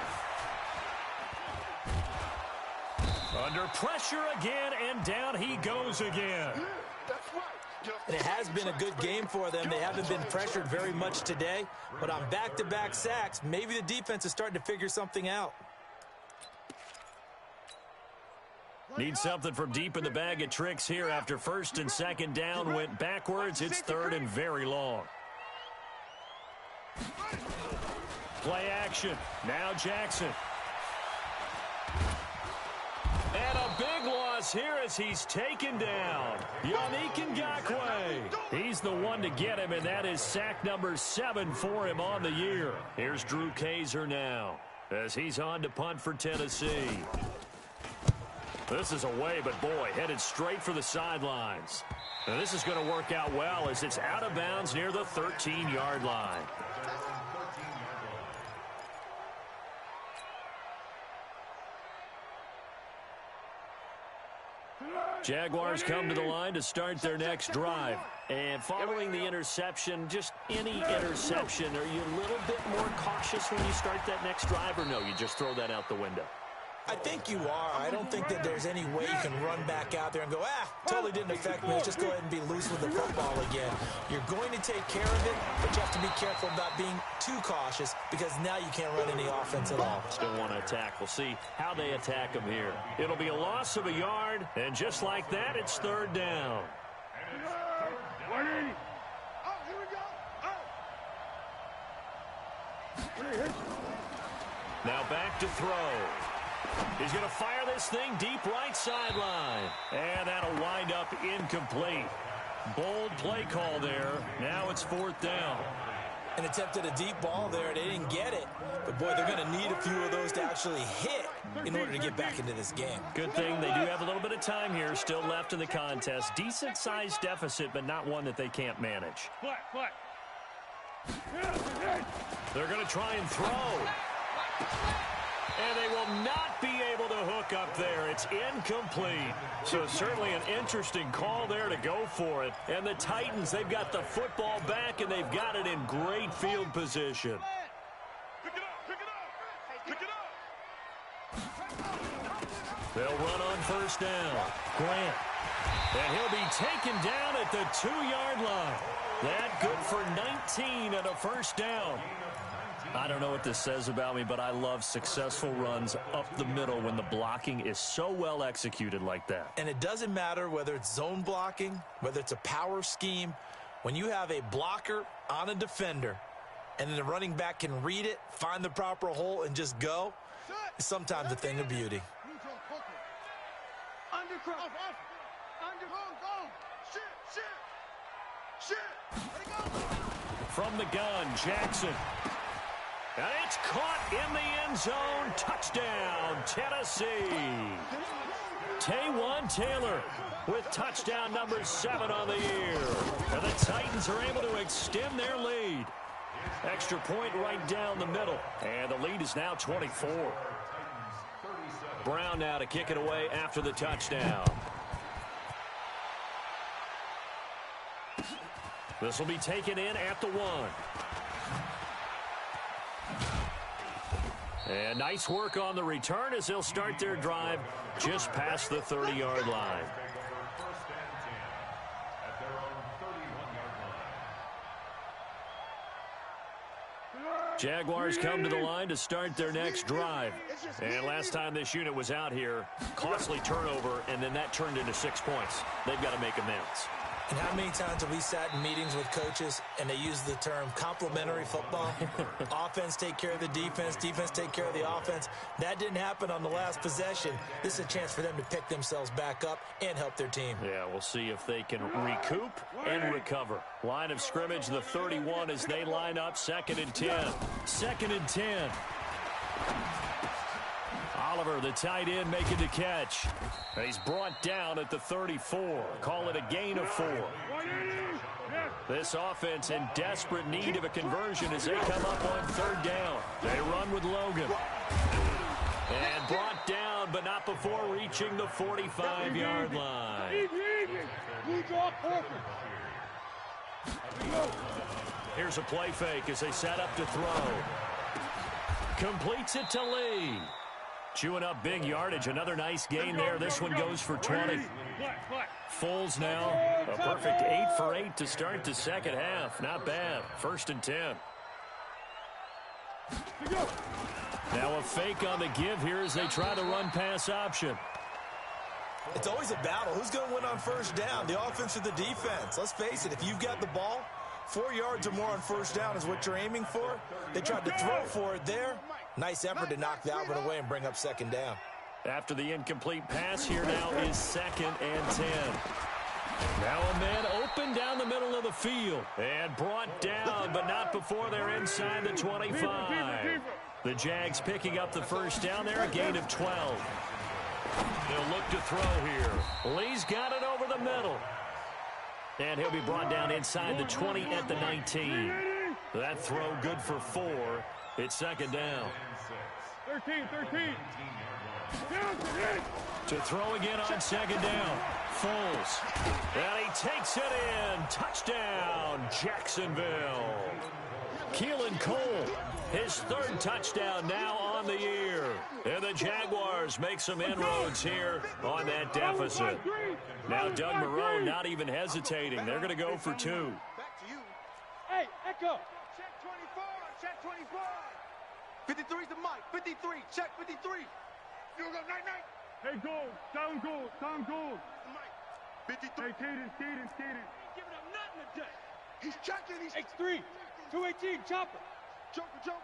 Under pressure again, and down he goes again. That's right. And it has been a good game for them. They haven't been pressured very much today, but on back-to-back sacks, maybe the defense is starting to figure something out. Need something from deep in the bag of tricks here after 1st and 2nd down went backwards. It's 3rd and very long. Play action. Now Jackson. And a big loss across here as he's taken down. Yannick Ngakoue. He's the one to get him, and that is sack number 7 for him on the year. Here's Drew Kaiser now as he's on to punt for Tennessee. This is away, but boy, headed straight for the sidelines. Now this is going to work out well as it's out of bounds near the 13-yard line. Jaguars come to the line to start their next drive. And following the interception, just any interception, are you a little bit more cautious when you start that next drive, or no, you just throw that out the window? I think you are. I don't think that there's any way you can run back out there and go, totally didn't affect me. Let's just go ahead and be loose with the football again. You're going to take care of it, but you have to be careful about being too cautious because now you can't run any offense at all. Still want to attack. We'll see how they attack them here. It'll be a loss of a yard, and just like that, it's third down. Now back to throw. He's going to fire this thing deep right sideline. And that'll wind up incomplete. Bold play call there. Now it's fourth down. And attempted a deep ball there. They didn't get it. But, boy, they're going to need a few of those to actually hit in order to get back into this game. Good thing they do have a little bit of time here still left in the contest. Decent-sized deficit, but not one that they can't manage. They're going to try and throw. And they will not be able to hook up there. It's incomplete. So certainly an interesting call there to go for it. And the Titans, they've got the football back, and they've got it in great field position. They'll run on first down. Grant. And he'll be taken down at the 2-yard line. That good for 19 and a first down. I don't know what this says about me, but I love successful runs up the middle when the blocking is so well executed like that. And it doesn't matter whether it's zone blocking, whether it's a power scheme. When you have a blocker on a defender and then the running back can read it, find the proper hole, and just go, it's sometimes a thing of beauty. From the gun, Jackson. And it's caught in the end zone. Touchdown, Tennessee. Taywan Taylor with touchdown number 7 on the year. And the Titans are able to extend their lead. Extra point right down the middle. And the lead is now 24. Brown now to kick it away after the touchdown. This will be taken in at the 1. And nice work on the return as they'll start their drive just past the 30-yard line. Jaguars come to the line to start their next drive. And last time this unit was out here, costly turnover, and then that turned into 6 points. They've got to make amends. And how many times have we sat in meetings with coaches and they use the term complementary football? Offense take care of the defense, defense take care of the offense. That didn't happen on the last possession. This is a chance for them to pick themselves back up and help their team. Yeah, we'll see if they can recoup and recover. Line of scrimmage, the 31 as they line up, 2nd and 10. 2nd and 10. Oliver, the tight end, making the catch. He's brought down at the 34. Call it a gain of 4. This offense in desperate need of a conversion as they come up on 3rd down. They run with Logan. And brought down, but not before reaching the 45-yard line. Here's a play fake as they set up to throw. Completes it to Lee. Chewing up big yardage. Another nice gain there. This one goes for 20. Foles now. A perfect 8 for 8 to start the second half. Not bad. 1st and 10. Now a fake on the give here as they try to run pass option. It's always a battle. Who's going to win on 1st down? The offense or the defense? Let's face it. If you've got the ball, 4 yards or more on 1st down is what you're aiming for. They tried to throw for it there. Nice effort to knock that one away and bring up 2nd down. After the incomplete pass, here now is 2nd and 10. Now a man open down the middle of the field and brought down, but not before they're inside the 25. The Jags picking up the first down there, a gain of 12. They'll look to throw here. Lee's got it over the middle. And he'll be brought down inside the 20 at the 19. That throw good for 4. It's 2nd down. 13. To throw again on 2nd down. Foles. And he takes it in. Touchdown, Jacksonville. Keelan Cole, his 3rd touchdown now on the year. And the Jaguars make some inroads here on that deficit. Now Doug Marrone not even hesitating. They're going to go for 2. Back to you. Hey, Echo. Check 24. Check 24. 53's the mic. 53. Check 53. You go night. Hey, goal. Down goal. The mic. 53. Hey, Cadence. Ain't giving up nothing today. He's checking. He's X3. 218. Chopper. Joker.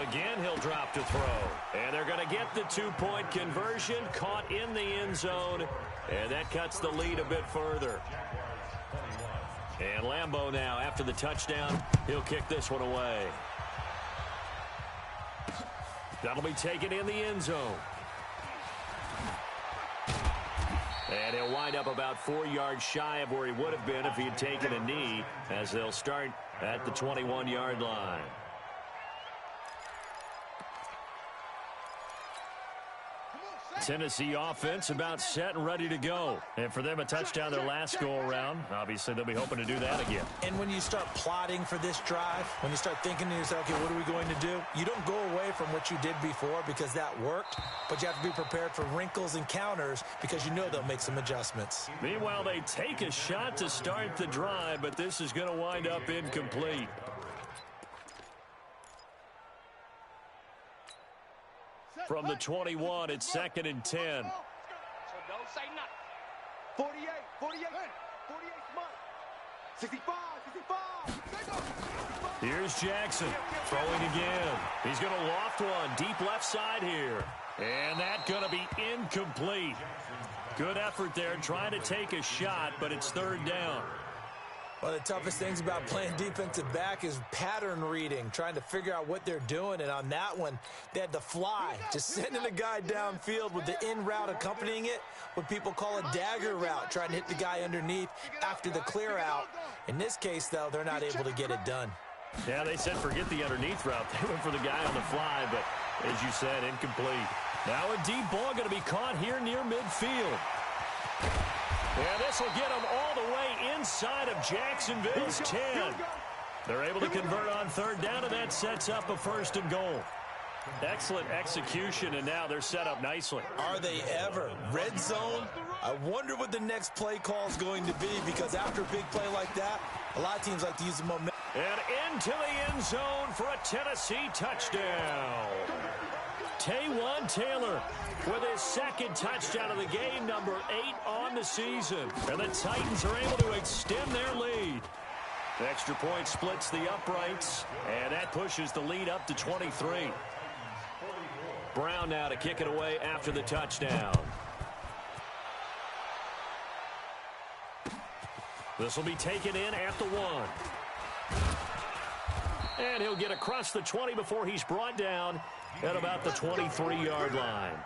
Again, he'll drop to throw. And they're going to get the 2-point conversion. Caught in the end zone. And that cuts the lead a bit further. And Lambeau now, after the touchdown, he'll kick this one away. That'll be taken in the end zone. And he'll wind up about 4 yards shy of where he would have been if he had taken a knee, as they'll start at the 21-yard line. Tennessee offense about set and ready to go. And for them, a touchdown their last go-around. Obviously, they'll be hoping to do that again. And when you start plotting for this drive, when you start thinking to yourself, okay, what are we going to do? You don't go away from what you did before because that worked, but you have to be prepared for wrinkles and counters because you know they'll make some adjustments. Meanwhile, they take a shot to start the drive, but this is going to wind up incomplete. From the 21, it's 2nd and 10. So don't say nothing. 48 smart. 65. Here's Jackson throwing again. He's going to loft one deep left side here. And that's going to be incomplete. Good effort there trying to take a shot, but it's 3rd down. One of the toughest things about playing defensive back is pattern reading, trying to figure out what they're doing. And on that one, they had to fly, just sending a guy downfield with the in route accompanying it, what people call a dagger route, trying to hit the guy underneath after the clear out. In this case, though, they're not able to get it done. Yeah, they said forget the underneath route. They went for the guy on the fly, but as you said, incomplete. Now a deep ball going to be caught here near midfield. And this will get them all the way inside of Jacksonville's 10. They're able to convert on 3rd down, and that sets up a 1st and goal. Excellent execution, and now they're set up nicely. Are they ever? Red zone? I wonder what the next play call is going to be, because after a big play like that, a lot of teams like to use the momentum. And into the end zone for a Tennessee touchdown. Taywan Taylor with his 2nd touchdown of the game, number 8 on the season. And the Titans are able to extend their lead. The extra point splits the uprights, and that pushes the lead up to 23. Brown now to kick it away after the touchdown. This will be taken in at the 1. And he'll get across the 20 before he's brought down at about the 23-yard line.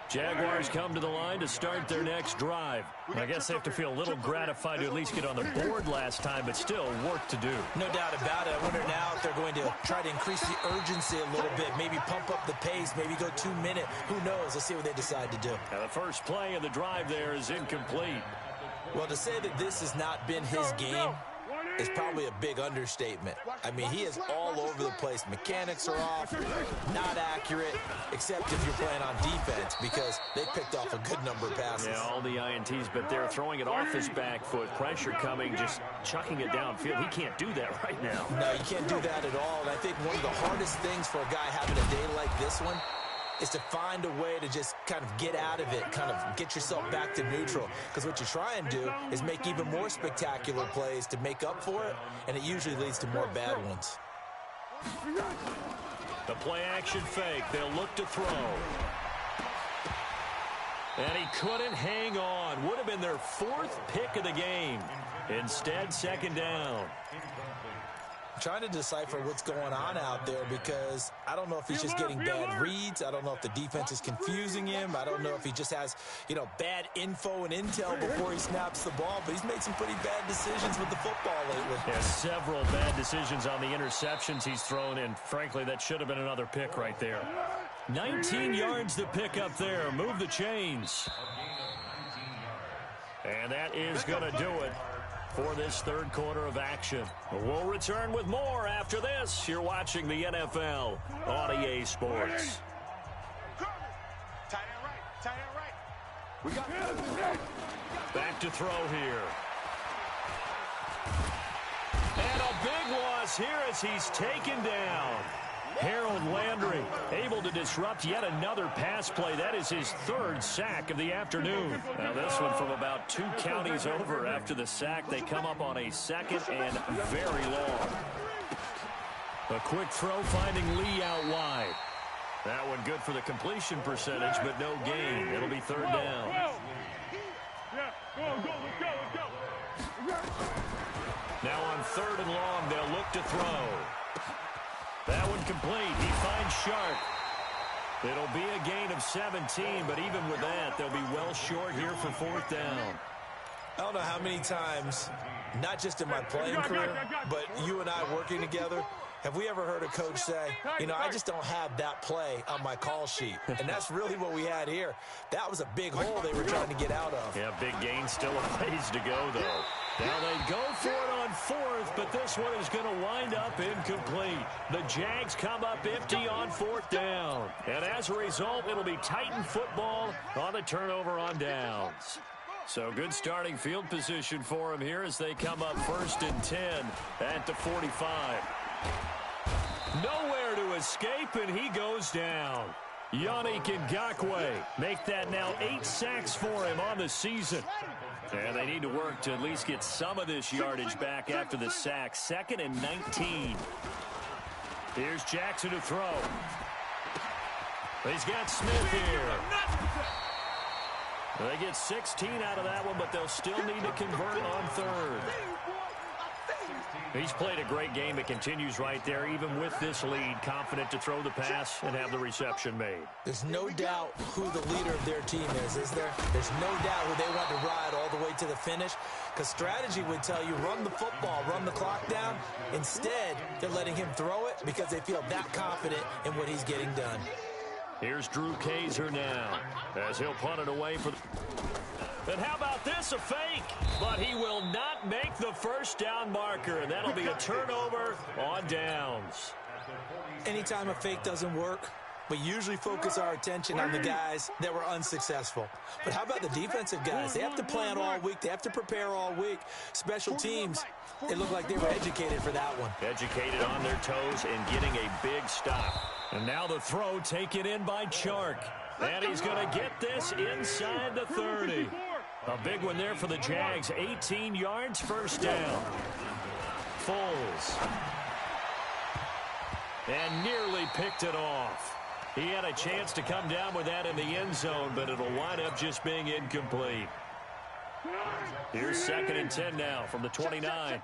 Jaguars come to the line to start their next drive. I guess they have to feel a little gratified to at least get on the board last time, but still work to do. No doubt about it. I wonder now if they're going to try to increase the urgency a little bit, maybe pump up the pace, maybe go 2-minute. Who knows? Let's see what they decide to do. Now the first play of the drive there is incomplete. Well, to say that this has not been his game is probably a big understatement. I mean, he is all over the place. Mechanics are off, not accurate, except if you're playing on defense, because they picked off a good number of passes. Yeah, all the INTs, but they're throwing it off his back foot. Pressure coming, just chucking it downfield. He can't do that right now. No, you can't do that at all. And I think one of the hardest things for a guy having a day like this one is to find a way to just kind of get out of it, kind of get yourself back to neutral. Because what you try and do is make even more spectacular plays to make up for it, and it usually leads to more bad ones. The play action fake. They'll look to throw. And he couldn't hang on. Would have been their 4th pick of the game. Instead, second down. I'm trying to decipher what's going on out there because I don't know if he's just getting bad reads. I don't know if the defense is confusing him. I don't know if he just has, bad info and intel before he snaps the ball. But he's made some pretty bad decisions with the football lately. Yeah, several bad decisions on the interceptions he's thrown in. Frankly, that should have been another pick right there. 19 yards to pick up there. Move the chains. And that is going to do it for this third quarter of action. We'll return with more after this. You're watching the NFL on EA Sports. Tight end right. Tight end right. We got Back to throw here. And a big loss here as he's taken down. Harold Landry able to disrupt yet another pass play. That is his 3rd sack of the afternoon. Now this one from about 2 counties over after the sack. They come up on a 2nd and very long. A quick throw finding Lee out wide. That one good for the completion percentage, but no gain. It'll be 3rd down. Now on 3rd and long, they'll look to throw. That one complete. He finds Sharp. It'll be a gain of 17, but even with that, they'll be well short here for 4th down. I don't know how many times, not just in my playing career, but you and I working together, have we ever heard a coach say, I just don't have that play on my call sheet. And that's really what we had here. That was a big hole they were trying to get out of. Yeah, big gain, still a ways to go, though. Now they go for it on 4th, but this one is going to wind up incomplete. The Jags come up empty on 4th down. And as a result, it'll be Titan football on the turnover on downs. So good starting field position for him here as they come up 1st and 10 at the 45. Nowhere to escape, and he goes down. Yannick Ngakoue make that now 8 sacks for him on the season. And they need to work to at least get some of this yardage back after the sack. 2nd and 19. Here's Jackson to throw. He's got Smith here. They get 16 out of that one, but they'll still need to convert on 3rd. He's played a great game. It continues right there, even with this lead. Confident to throw the pass and have the reception made. There's no doubt who the leader of their team is there? There's no doubt who they want to ride all the way to the finish. Because strategy would tell you, run the football, run the clock down. Instead, they're letting him throw it because they feel that confident in what he's getting done. Here's Drew Kaiser now as he'll punt it away for the... And how about this, a fake? But he will not make the 1st down marker, and that'll be a turnover on downs. Anytime a fake doesn't work, we usually focus our attention on the guys that were unsuccessful. But how about the defensive guys? They have to plan all week. They have to prepare all week. Special teams, it looked like they were educated for that one. Educated on their toes and getting a big stop. And now the throw taken in by Chark. And he's going to get this inside the 30. A big one there for the Jags. 18 yards, 1st down. Foles. And nearly picked it off. He had a chance to come down with that in the end zone, but it'll wind up just being incomplete. Here's 2nd and 10 now from the 29.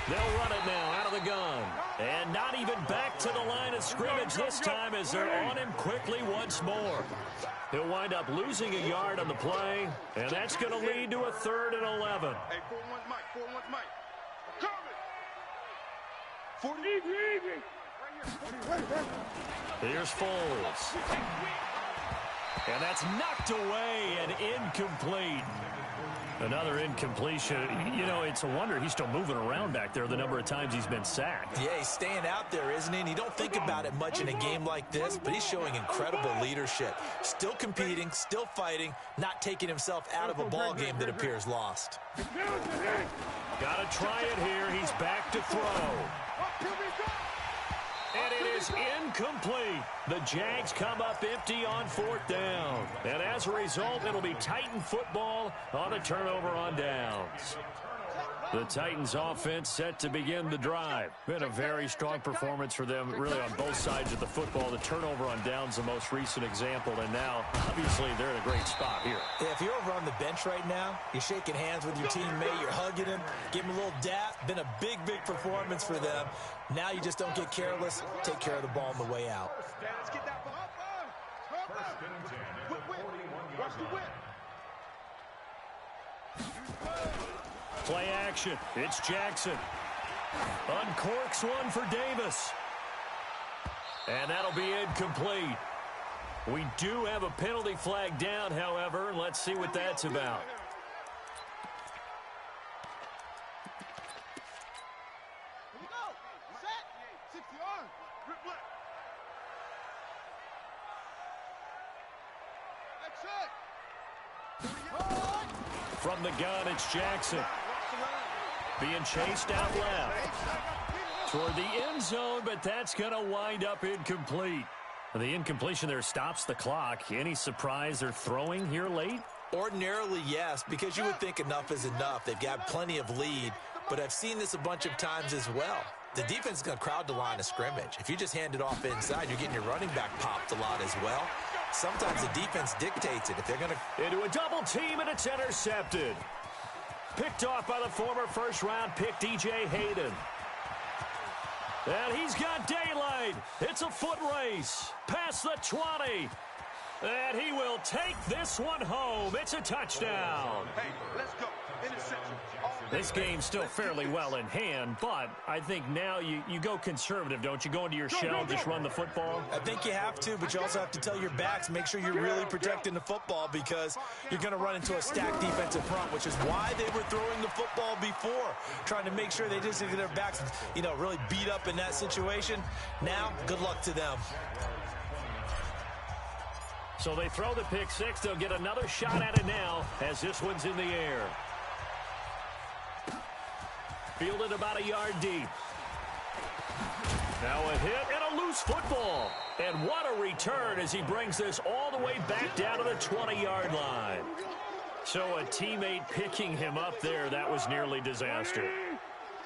They'll run it now out of the gun. And not even back to the line of scrimmage this time as they're on him quickly once more. He'll wind up losing a yard on the play, and that's going to lead to a 3rd and 11. Hey, 4-1 Mike, 4-1 Mike. Coming. 40. Here's Foles. And that's knocked away and incomplete. Another incompletion. It's a wonder he's still moving around back there the number of times he's been sacked. Yeah, he's staying out there, isn't he? And you don't think about it much in a game like this, but he's showing incredible leadership. Still competing, still fighting, not taking himself out of a ball game that appears lost. Got to try it here. He's back to throw. And it is incomplete. The Jags come up empty on 4th down. And as a result, it'll be Titan football on a turnover on downs. The Titans offense set to begin the drive. Been a very strong performance for them, really on both sides of the football. The turnover on downs the most recent example, and now, obviously, they're in a great spot here. Yeah, if you're over on the bench right now, you're shaking hands with your teammate, you're hugging him, give him a little dap. Been a big, big performance for them. Now you just don't get careless. Take care of the ball on the way out. Let's get that ball. Whip, whip. Watch the whip. Play action. It's Jackson. Uncorks one for Davis. And that'll be incomplete. We do have a penalty flag down, however. Let's see what that's about. Here we go. Set. 60 yards. Rip left. That's it. From the gun, it's Jackson. Being chased out left toward the end zone, but that's going to wind up incomplete. The incompletion there stops the clock. Any surprise they're throwing here late? Ordinarily, yes, because you would think enough is enough. They've got plenty of lead, but I've seen this a bunch of times as well. The defense is going to crowd the line of scrimmage. If you just hand it off inside, you're getting your running back popped a lot as well. Sometimes the defense dictates it. If they're going to... Into a double team, and it's intercepted. Picked off by the former first-round pick, DJ Hayden. And he's got daylight. It's a foot race. Past the 20. And he will take this one home. It's a touchdown. Hey, let's go. Interception. This game's still fairly well in hand, but I think now you go conservative, don't you? Go into your shell, just run the football. I think you have to, but you also have to tell your backs, make sure you're really protecting the football because you're going to run into a stacked defensive front, which is why they were throwing the football before, trying to make sure they just get their backs, really beat up in that situation. Now, good luck to them. So they throw the pick six. They'll get another shot at it now as this one's in the air. Fielded about a yard deep. Now a hit and a loose football. And what a return as he brings this all the way back down to the 20-yard line. So a teammate picking him up there, that was nearly disaster.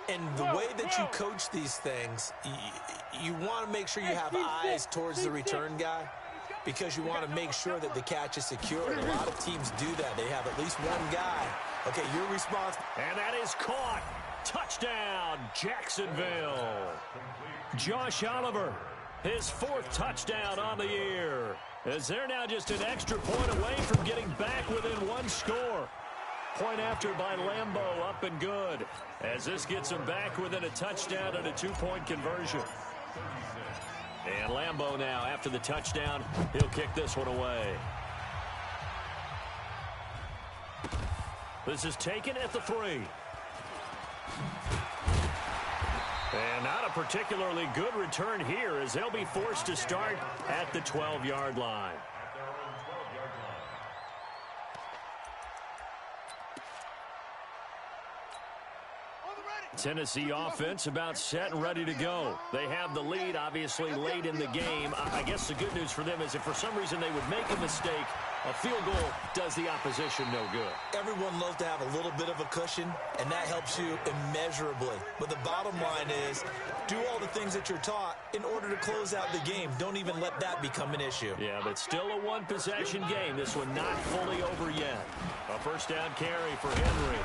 And the way that you coach these things, you want to make sure you have eyes towards the return guy because you want to make sure that the catch is secured. A lot of teams do that. They have at least one guy. Okay, you're responsible. And that is caught. Touchdown, Jacksonville. Josh Oliver, his fourth touchdown on the year. As they're now just an extra point away from getting back within one score. Point after by Lambo, up and good. As this gets them back within a touchdown and a two-point conversion. And Lambo now, after the touchdown, he'll kick this one away. This is taken at the 3. And not a particularly good return here as they'll be forced to start at the 12-yard line. Tennessee offense about set and ready to go. They have the lead, obviously, late in the game. I guess the good news for them is if for some reason they would make a mistake, a field goal does the opposition no good. Everyone loves to have a little bit of a cushion, and that helps you immeasurably. But the bottom line is, do all the things that you're taught in order to close out the game. Don't even let that become an issue. Yeah, but still a one-possession game. This one not fully over yet. A first down carry for Henry.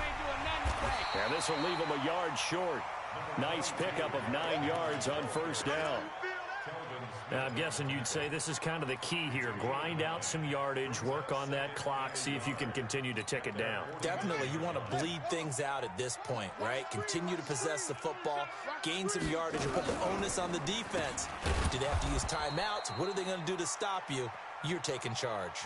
And this will leave him a yard short. Nice pickup of 9 yards on first down. Now, I'm guessing you'd say this is kind of the key here. Grind out some yardage, work on that clock, see if you can continue to tick it down. Definitely. You want to bleed things out at this point, right? Continue to possess the football, gain some yardage, and put the onus on the defense. Do they have to use timeouts? What are they going to do to stop you? You're taking charge.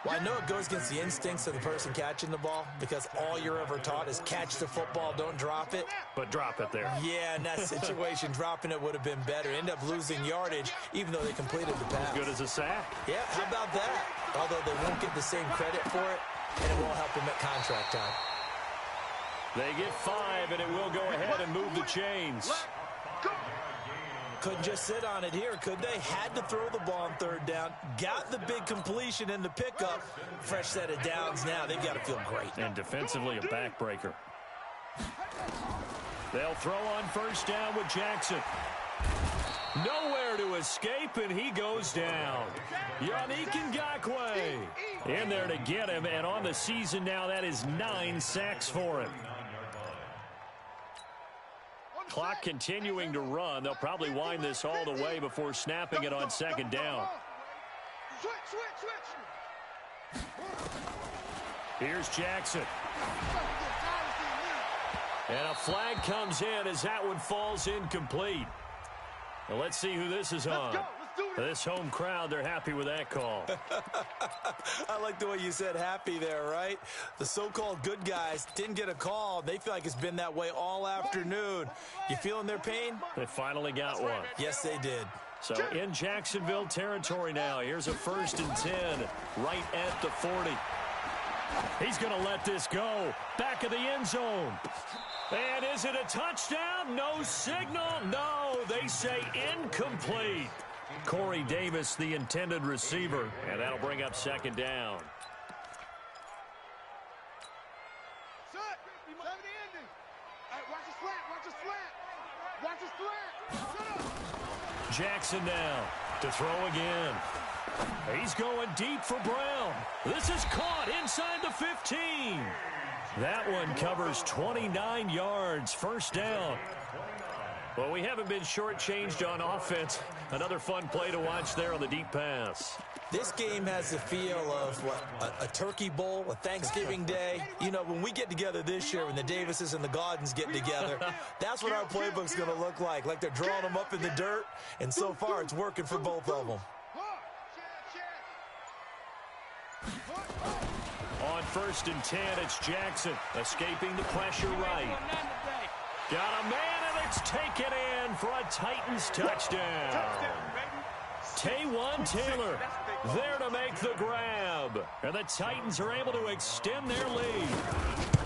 Well, I know it goes against the instincts of the person catching the ball because all you're ever taught is catch the football, don't drop it. But drop it there. Yeah, in that situation, dropping it would have been better. End up losing yardage even though they completed the pass. As good as a sack. Yeah, how about that? Although they won't get the same credit for it, and it won't help them at contract time. They get 5, and it will go ahead and move the chains. Couldn't just sit on it here, could they? Had to throw the ball on third down. Got the big completion in the pickup. Fresh set of downs now. They've got to feel great. And defensively, a backbreaker. They'll throw on first down with Jackson. Nowhere to escape, and he goes down. Yannick Ngakoue in there to get him, and on the season now, that is 9 sacks for him. Clock continuing to run. They'll probably wind this all the way before snapping it on second down. Here's Jackson. And a flag comes in as that one falls incomplete. Well, let's see who this is on. This home crowd, they're happy with that call. I like the way you said happy there, right? The so-called good guys didn't get a call. They feel like it's been that way all afternoon. You feeling their pain? They finally got one. Yes, they did. So in Jacksonville territory now. Here's a 1st and 10 right at the 40. He's going to let this go. Back of the end zone. And is it a touchdown? No signal. No, they say incomplete. Corey Davis, the intended receiver, and that'll bring up second down. Jackson now to throw again. He's going deep for Brown. This is caught inside the 15. That one covers 29 yards. First down. Well, we haven't been shortchanged on offense. Another fun play to watch there on the deep pass. This game has the feel of a turkey bowl, a Thanksgiving day. You know, when we get together this year, when the Davises and the Gaudens get together, that's what our playbook's going to look like. Like they're drawing them up in the dirt, and so far it's working for both of them. On 1st and 10, it's Jackson escaping the pressure right. Got a man, and it's taken in for a Titans touchdown. Taywan Taylor there to make the grab. And the Titans are able to extend their lead.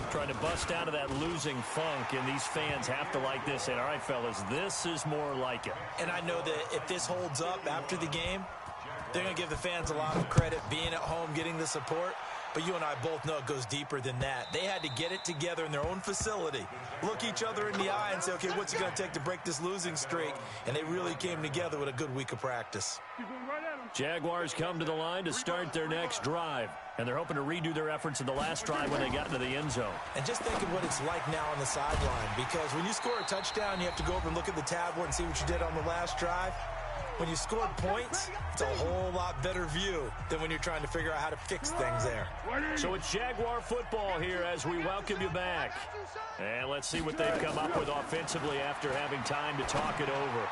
Trying to bust out of that losing funk, and these fans have to like this. And all right, fellas, this is more like it. And I know that if this holds up after the game, they're going to give the fans a lot of credit being at home, getting the support. But you and I both know it goes deeper than that. They had to get it together in their own facility, look each other in the eye and say, okay, what's it going to take to break this losing streak? And they really came together with a good week of practice. Jaguars come to the line to start their next drive. And they're hoping to redo their efforts in the last drive when they got into the end zone. And just think of what it's like now on the sideline. Because when you score a touchdown, you have to go over and look at the tablet and see what you did on the last drive. When you scored points, it's a whole lot better view than when you're trying to figure out how to fix things there. So it's Jaguar football here as we welcome you back. And let's see what they've come up with offensively after having time to talk it over.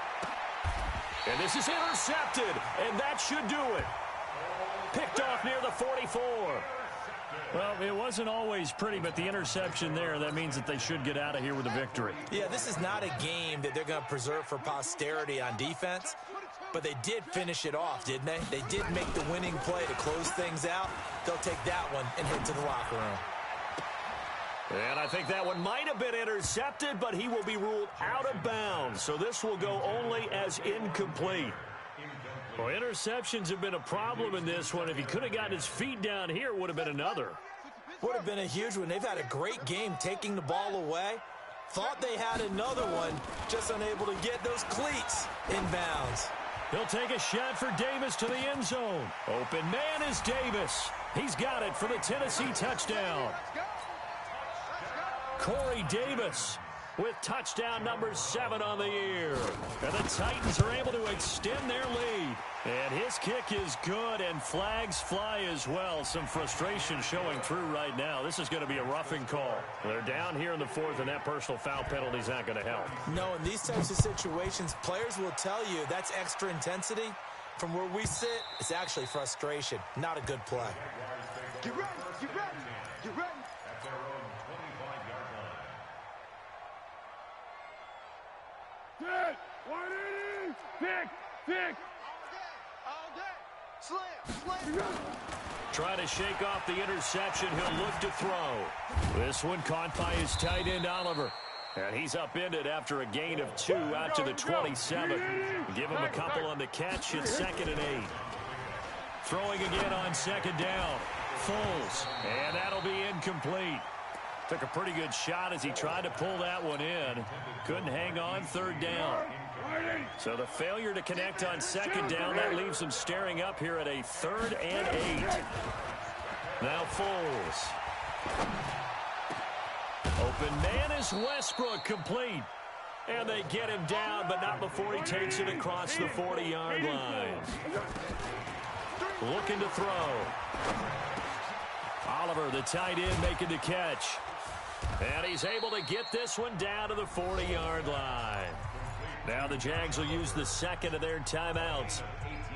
And this is intercepted, and that should do it. Picked off near the 44. Well, it wasn't always pretty, but the interception there, that means that they should get out of here with a victory. Yeah, this is not a game that they're going to preserve for posterity on defense. But they did finish it off, didn't they? They did make the winning play to close things out. They'll take that one and head to the locker room. And I think that one might have been intercepted, but he will be ruled out of bounds. So this will go only as incomplete. Well, interceptions have been a problem in this one. If he could have gotten his feet down here, it would have been another. Would have been a huge one. They've had a great game taking the ball away. Thought they had another one, just unable to get those cleats in bounds. He'll take a shot for Davis to the end zone. Open man is Davis. He's got it for the Tennessee touchdown. Corey Davis with touchdown number 7 on the year. And the Titans are able to extend their lead. And his kick is good, and flags fly as well. Some frustration showing through right now. This is going to be a roughing call. They're down here in the 4th, and that personal foul penalty is not going to help. No, in these types of situations, players will tell you that's extra intensity. From where we sit, it's actually frustration. Not a good play. Get ready, get ready, get ready. At their own 25-yard line. Set, 180, pick. All day. Slam. Try to shake off the interception. He'll look to throw. This one caught by his tight end, Oliver. And he's upended after a gain of 2 out to the 27. Give him a couple on the catch. It's 2nd and 8. Throwing again on 2nd down. Foles. And that'll be incomplete. Took a pretty good shot as he tried to pull that one in. Couldn't hang on third down. So the failure to connect on second down, that leaves him staring up here at a 3rd and 8. Now Foles. Open man is Westbrook, complete. And they get him down, but not before he takes it across the 40-yard line. Looking to throw. Oliver, the tight end, making the catch. And he's able to get this one down to the 40-yard line. Now the Jags will use the second of their timeouts,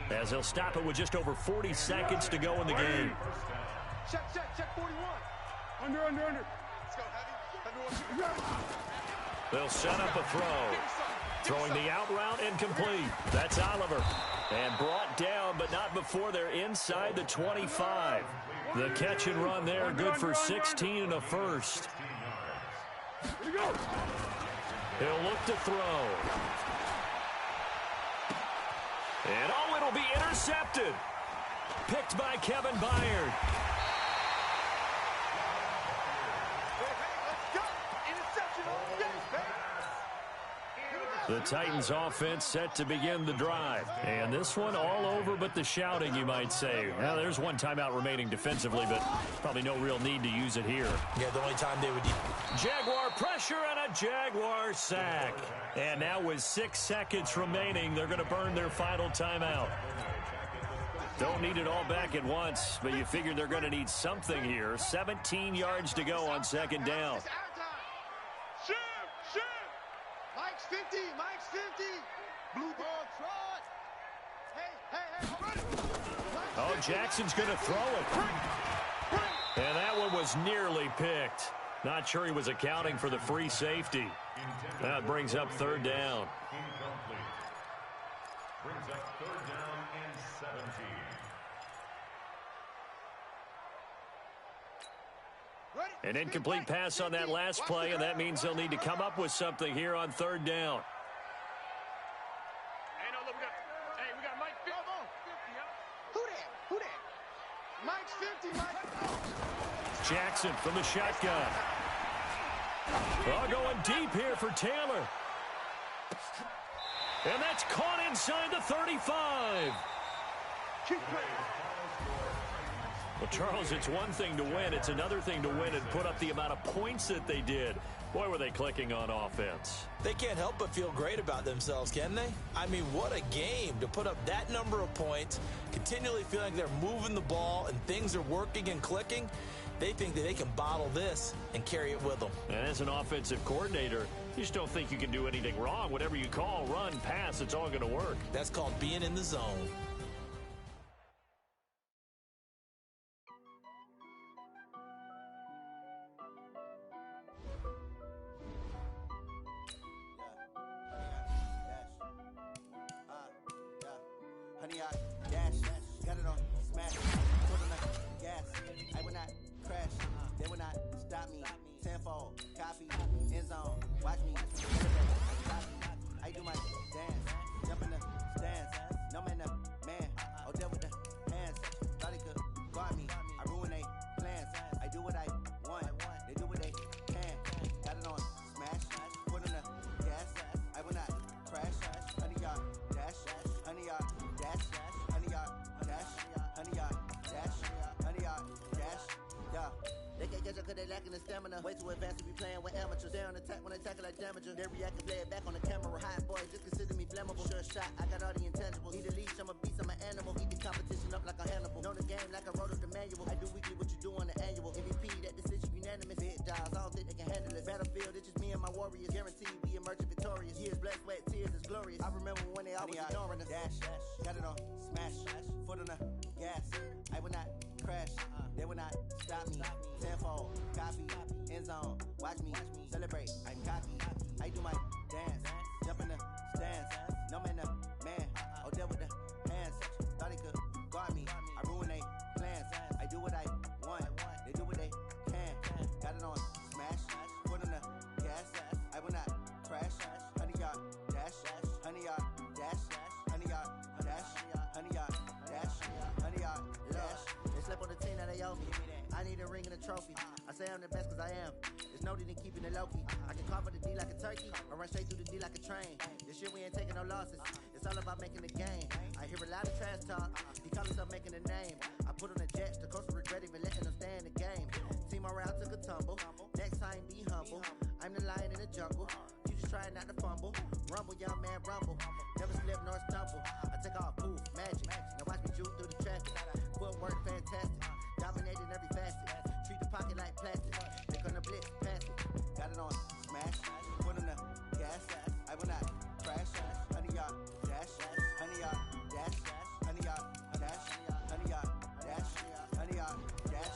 as they'll stop it with just over 40 seconds to go in the game. Check 41. Under. Let's go, heavy. They'll set up a throw. Throwing the out route, incomplete. That's Oliver. And brought down, but not before they're inside the 25. The catch and run there, good for 16 and a first. He'll look to throw. And it'll be intercepted. Picked by Kevin Byard. The Titans offense set to begin the drive. And this one all over but the shouting, you might say. Well, there's one timeout remaining defensively, but probably no real need to use it here. Yeah, the only time they would... Jaguar pressure and a Jaguar sack. And now with 6 seconds remaining, they're going to burn their final timeout. Don't need it all back at once, but you figure they're going to need something here. 17 yards to go on second down. Mike's 50. Blue ball trot. Hey. Oh, Jackson's going to throw it. And that one was nearly picked. Not sure he was accounting for the free safety. That brings up 3rd down. Brings up 3rd down and 17. An incomplete pass on that last play, and that means they'll need to come up with something here on 3rd down. Hey, we got Mike 50. Who that? Mike's 50, Mike. Jackson from the shotgun. Going deep here for Taylor. And that's caught inside the 35. Keep playing. Well, Charles, it's one thing to win. It's another thing to win and put up the amount of points that they did. Boy, were they clicking on offense. They can't help but feel great about themselves, can they? I mean, what a game to put up that number of points, continually feeling like they're moving the ball and things are working and clicking. They think that they can bottle this and carry it with them. And as an offensive coordinator, you just don't think you can do anything wrong. Whatever you call, run, pass, it's all going to work. That's called being in the zone. Honey, I dash, got it on smash, put on the gas. I will not crash, they will not stop me. Tenfold, copy, end zone, watch me. I do my dance, jump in the stands. No man, man, oh, there with the hands. Thought he could guard me. I ruin they plans. I do what I want, they do what they can. Got it on smash, put on the gas. I will not crash, honey, y'all dash, honey, y'all. Dash, honey, y'all, dash, honey, y'all, dash, honey, y'all, dash, yeah. They can't catch up cause they lacking the stamina. Way too advanced to be playing with amateurs. They on attack when they tackle like damager. They react and play it back on the camera. Hot boy, just consider me flammable. Sure shot, I got all the intangibles. Need a leash, I'm a beast, I'm an animal. Eat the competition up like a Hannibal. Know the game like I wrote up the manual. I do weekly what you do on the annual. MVP, that decision unanimous. Big dials, I don't think they can handle it. Battlefield, it's just me and my warriors. Guaranteed we emerge victorious. Years, blood, sweat, tears is glorious. I remember when they always ignoring us. Dash, got it on smash, foot on the gas. I will not crash, they will not stop me. Tenfold, copy, end zone, watch me celebrate. I'm cocky, I do my dance, jump in the stands. No man, oh, there with the hands. Thought he could guard me. I ruin they plans. I do what I want, they do what they can. Got it on smash, foot on the gas. I will not crash, honey, y'all dash, honey, y'all dash, honey, y'all dash, honey, y'all dash, honey, y'all dash. They slept on the team that they owe me. I need a ring and a trophy. I say I'm the best because I am. It's noted in keeping it low-key. I can carve for the D like a turkey, or run straight through the D like a train. This shit we ain't taking no losses. It's all about making the game. I hear a lot of trash talk. He call himself making a name. I put on the Jets. The coach will regret even letting them stay in the game. Team morale took a tumble. Next time, be humble. I'm the lion in the jungle. You just trying not to fumble. Rumble, young man, rumble. Never slip nor stumble. I take off, poof, magic. Now watch me juke through the traffic. Footwork fantastic. Dominating every facet. Treat the pocket like plastic. They gonna blitz, pass it. Got it on smash. Put on the gas. I will not crash. 100 yard dash. 100 yard dash. 100 yard dash. 100 yard dash. 100 yard dash.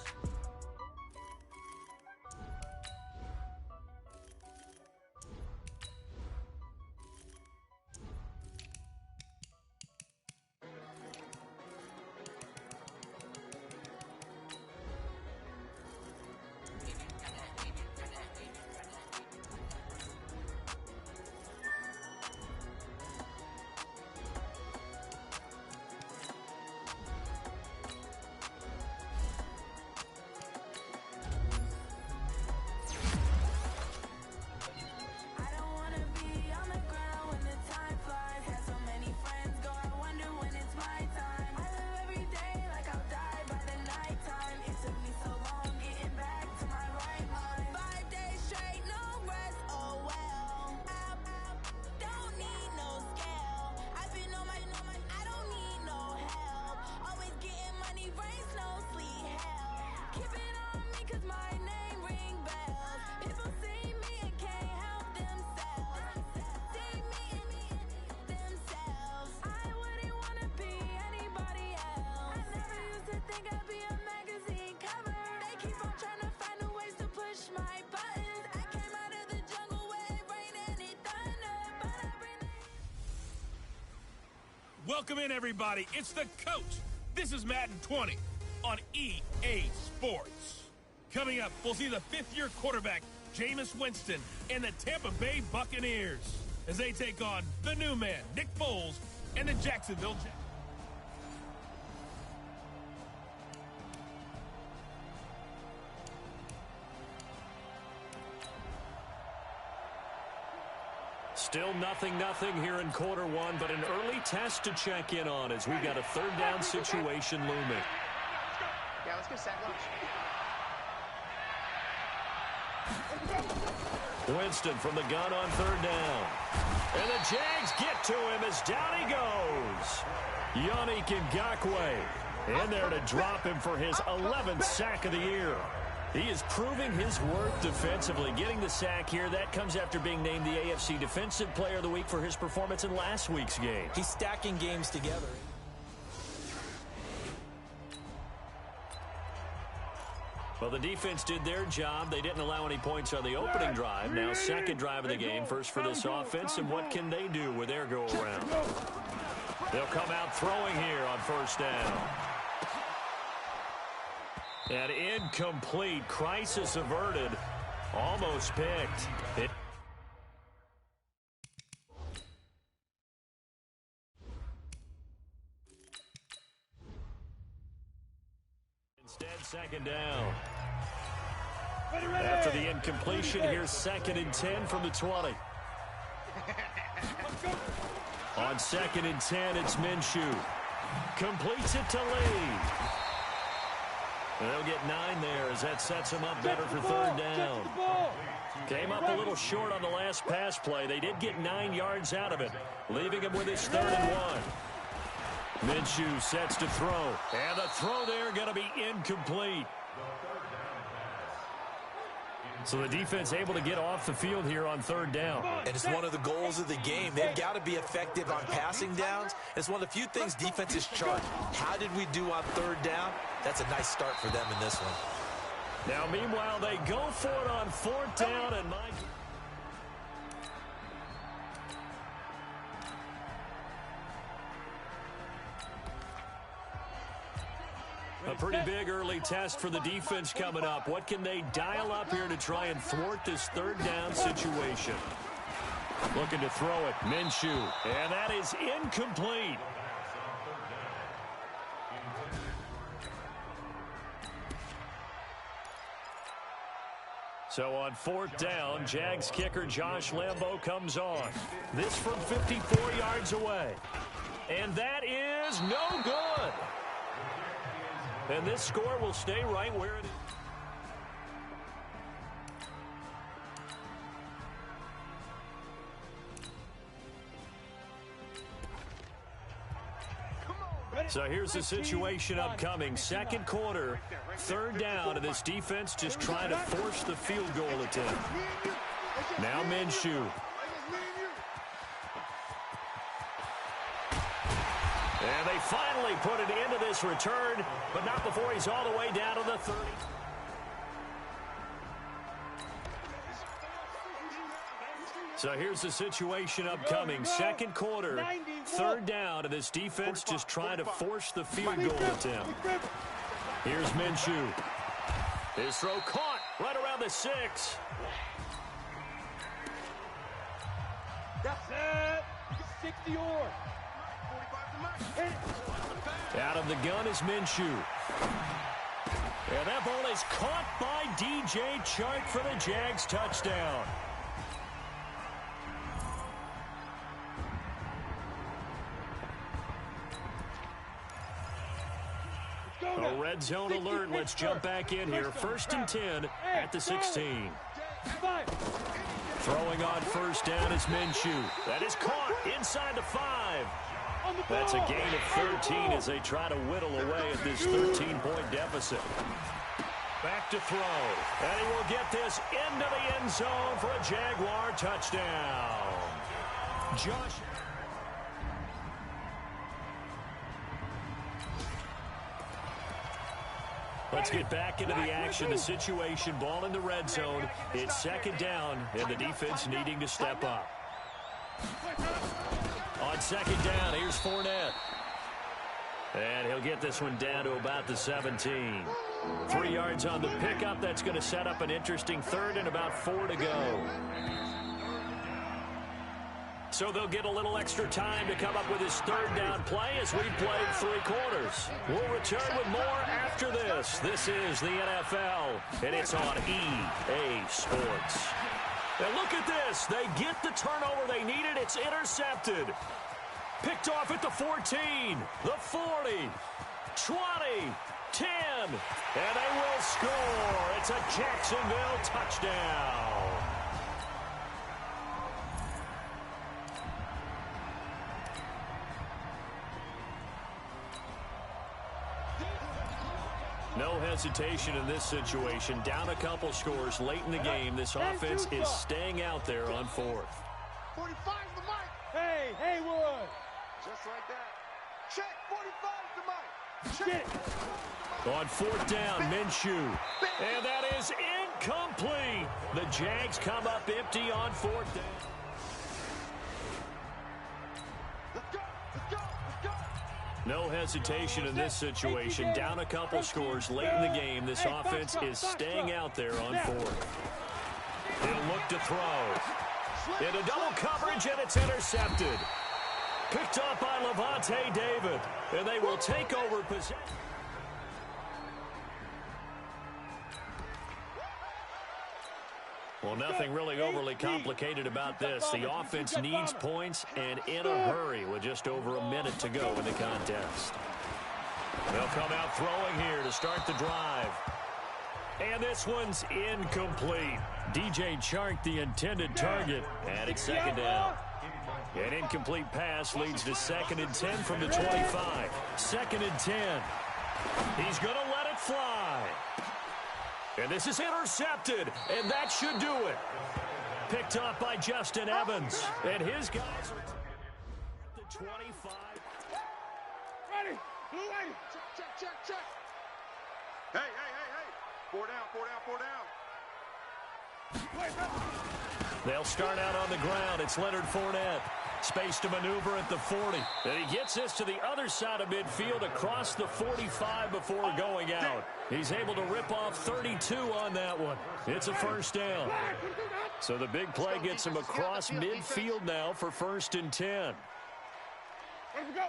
Welcome in, everybody. It's the coach. This is Madden 20 on EA Sports. Coming up, we'll see the fifth-year quarterback, Jameis Winston, and the Tampa Bay Buccaneers as they take on the new man, Nick Foles, and the Jacksonville Jaguars. Still 0-0 here in quarter one, but an early test to check in on as we've got a third down situation looming. Yeah, let's go sack lunch. Winston from the gun on third down. And the Jags get to him as down he goes. Yannick Ngakoue in there to drop him for his 11th sack of the year. He is proving his worth defensively. Getting the sack here, that comes after being named the AFC Defensive Player of the Week for his performance in last week's game. He's stacking games together. Well, the defense did their job. They didn't allow any points on the opening drive. Now second drive of the game. First for this offense, and what can they do with their go-around? They'll come out throwing here on first down. And incomplete. Crisis averted. Almost picked. Instead, second down. After the incompletion, here's 2nd and 10 from the 20. On 2nd and 10, it's Minshew. Completes it to Lee. They'll get 9 there as that sets him up better for third down. Came up a little short on the last pass play. They did get 9 yards out of it, leaving him with his 3rd and 1. Minshew sets to throw. And the throw there going to be incomplete. So the defense able to get off the field here on third down. And it's one of the goals of the game. They've got to be effective on passing downs. It's one of the few things defenses chart. How did we do on third down? That's a nice start for them in this one. Now, meanwhile, they go for it on 4th down, and Mike. A pretty big early test for the defense coming up. What can they dial up here to try and thwart this third down situation? Looking to throw it, Minshew. And that is incomplete. So on 4th down, Jags kicker Josh Lambo comes on. This from 54 yards away. And that is no good. And this score will stay right where it is. So here's the situation upcoming. Second quarter, 3rd down, and this defense just trying to force the field goal attempt. Now Minshew. And they finally put it into this return, but not before he's all the way down to the 30. So here's the situation upcoming. Second quarter, 3rd down, and this defense just trying to force the field goal attempt. Here's Minshew. His throw caught right around the 6. That's it. 60 or. Out of the gun is Minshew. And that ball is caught by DJ Chark for the Jags touchdown. A red zone alert. Let's jump back in here. 1st and 10 at the 16. Throwing on 1st down is Minshew. That is caught inside the 5. That's a gain of 13 as they try to whittle away at this 13-point deficit. Back to throw. And he will get this into the end zone for a Jaguar touchdown. Josh. Let's get back into the action. The situation, ball in the red zone. It's 2nd down, and the defense needing to step up. On 2nd down, here's Fournette. And he'll get this one down to about the 17. 3 yards on the pickup. That's going to set up an interesting 3rd and about 4 to go. So they'll get a little extra time to come up with his 3rd down play as we've played 3 quarters. We'll return with more after this. This is the NFL, and it's on EA Sports. And look at this. They get the turnover they needed. It's intercepted. Picked off at the 14, the 40, 20, 10, and they will score. It's a Jacksonville touchdown. No hesitation in this situation. Down a couple scores late in the game. This offense is staying out there on 4th. 45's the mic. Hey, Haywood. Just like that. Check. 45's the mic. Check. On 4th down, Minshew. And that is incomplete. The Jags come up empty on 4th down. Let's go. Let's go. Let's go. No hesitation in this situation. Down a couple scores late in the game. This offense is staying out there on 4th. He'll look to throw. Into double coverage, and it's intercepted. Picked up by Levante David. And they will take over possession. Well, nothing really overly complicated about this. The offense needs points and in a hurry with just over a minute to go in the contest. They'll come out throwing here to start the drive. And this one's incomplete. DJ Chark, the intended target, and it's 2nd down. An incomplete pass leads to 2nd and 10 from the 25. 2nd and 10. He's going to let it fly. And this is intercepted, and that should do it. Picked up by Justin Evans, and his guys are at the 25. Ready. Blue ready. Check. Hey. 4 down. They'll start out on the ground. It's Leonard Fournette. Space to maneuver at the 40. And he gets this to the other side of midfield across the 45 before going out. He's able to rip off 32 on that one. It's a 1st down. So the big play gets him across midfield now for 1st and 10. Ready to go.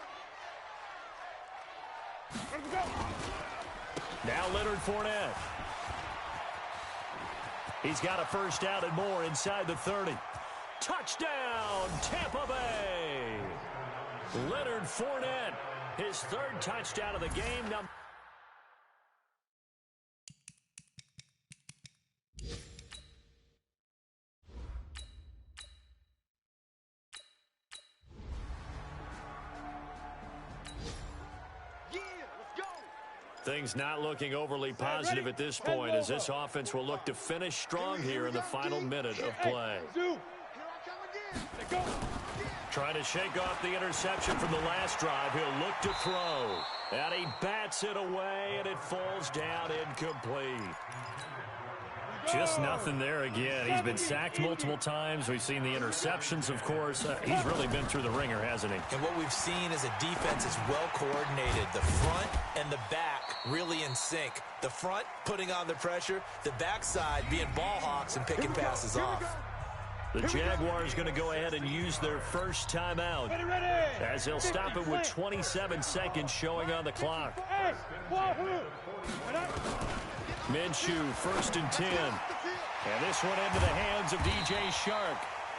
Now Leonard Fournette. He's got a first down and more inside the 30. Touchdown, Tampa Bay! Leonard Fournette, his third touchdown of the game. Now, things not looking overly positive at this point as this offense will look to finish strong here in the final minute of play. Trying to shake off the interception from the last drive. He'll look to throw. And he bats it away, and it falls down incomplete. Just nothing there again. He's been sacked multiple times. We've seen the interceptions, of course. He's really been through the ringer, hasn't he? And what we've seen is a defense that's well coordinated. The front and the back really in sync. The front putting on the pressure. The backside being ball hawks and picking passes off. The Jaguars going to go ahead and use their first timeout as they'll stop it with 27 seconds showing on the clock. Minshew, 1st and 10. And this one into the hands of DJ Chark.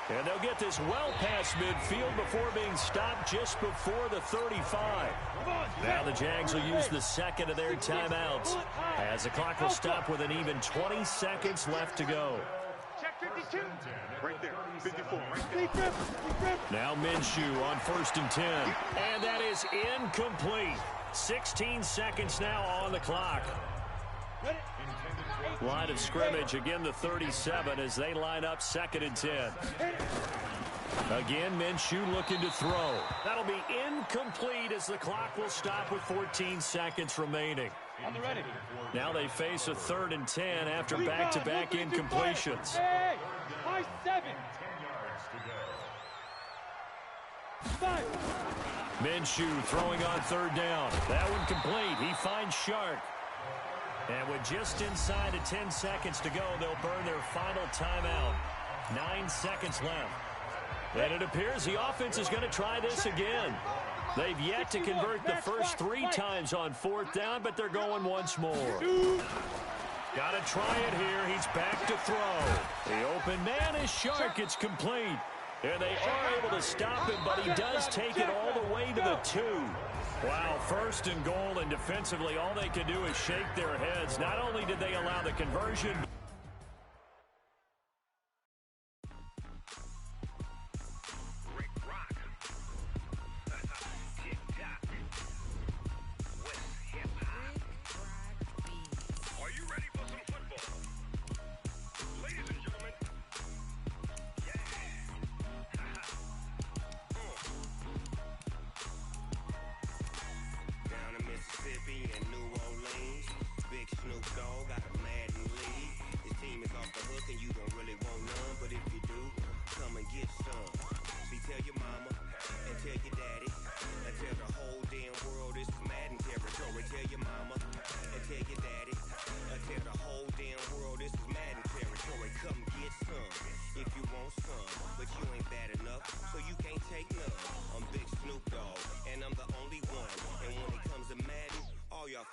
And they'll get this well past midfield before being stopped just before the 35. Now the Jags will use the second of their timeouts as the clock will stop with an even 20 seconds left to go. Check 52. Right there. 54. Right there. Now Minshew on 1st and 10. And that is incomplete. 16 seconds now on the clock. Line of scrimmage, again the 37 as they line up 2nd and 10. Again, Minshew looking to throw. That'll be incomplete as the clock will stop with 14 seconds remaining. On the ready. Now they face a 3rd and 10 after back-to-back incompletions. Hey, high 7. 5. Minshew throwing on 3rd down. That one complete. He finds Chark. And with just inside of 10 seconds to go, they'll burn their final timeout. 9 seconds left. And it appears the offense is going to try this again. They've yet to convert the first 3 times on 4th down, but they're going once more. Got to try it here. He's back to throw. The open man is Chark. It's complete. And they are able to stop him, but he does take it all the way to the 2. Wow, 1st and goal, and defensively all they can do is shake their heads. Not only did they allow the conversion,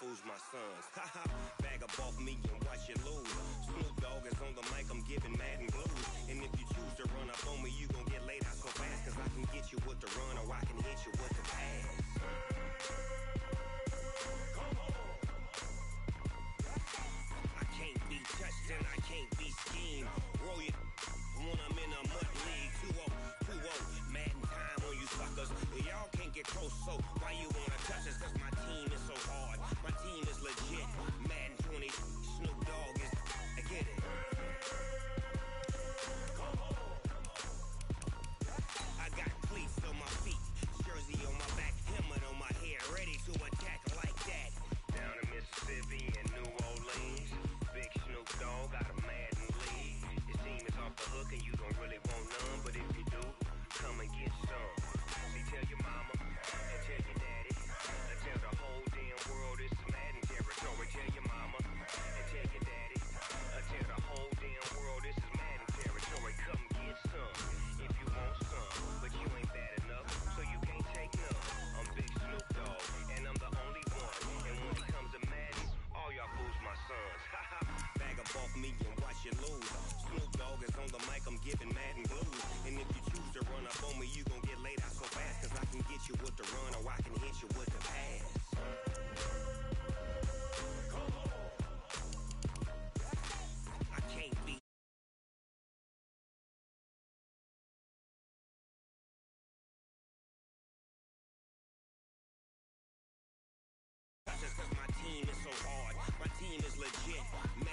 fools my sons. Haha, bag up off me and watch you lose. Snoop Dogg is on the mic, I'm giving Madden blues. And if you choose to run up on me, you gon' get laid out so fast. Cause I can get you with the run or I can hit you with the pass. I can't be touched and I can't be schemed. Roll you when I'm in a mud league. 2-0, 2-0, Madden time on you suckers. Y'all can't get close, so why you wanna touch us? Cause my team is so hard. My team is legit. Madden 20, Snoop Dogg is. I get it. I got cleats on my feet, jersey on my back, helmet on my head, ready to attack like that. Down in Mississippi and New Orleans, big Snoop Dogg got a Madden league. Your team is off the hook and you don't really want none, but if you do, come and get some. See, tell your mama and tell your daddy, and tell the whole damn world this is Madden territory. Tell your mama and tell your daddy, and tell the whole damn world this is Madden territory. Come get some if you want some, but you ain't bad enough, so you can't take none. I'm Big Snoop Dogg, and I'm the only one. And when it comes to Madden, all y'all fools my sons. Bag up off me and watch unless you lose. Snoop Dogg is on the mic, I'm giving Madden blues. And if you choose to run up on me, you gon' get laid out so fast. Cause I can get you with the run or I can hit you with the pass. I can't be. Just cause my team is so hard, my team is legit.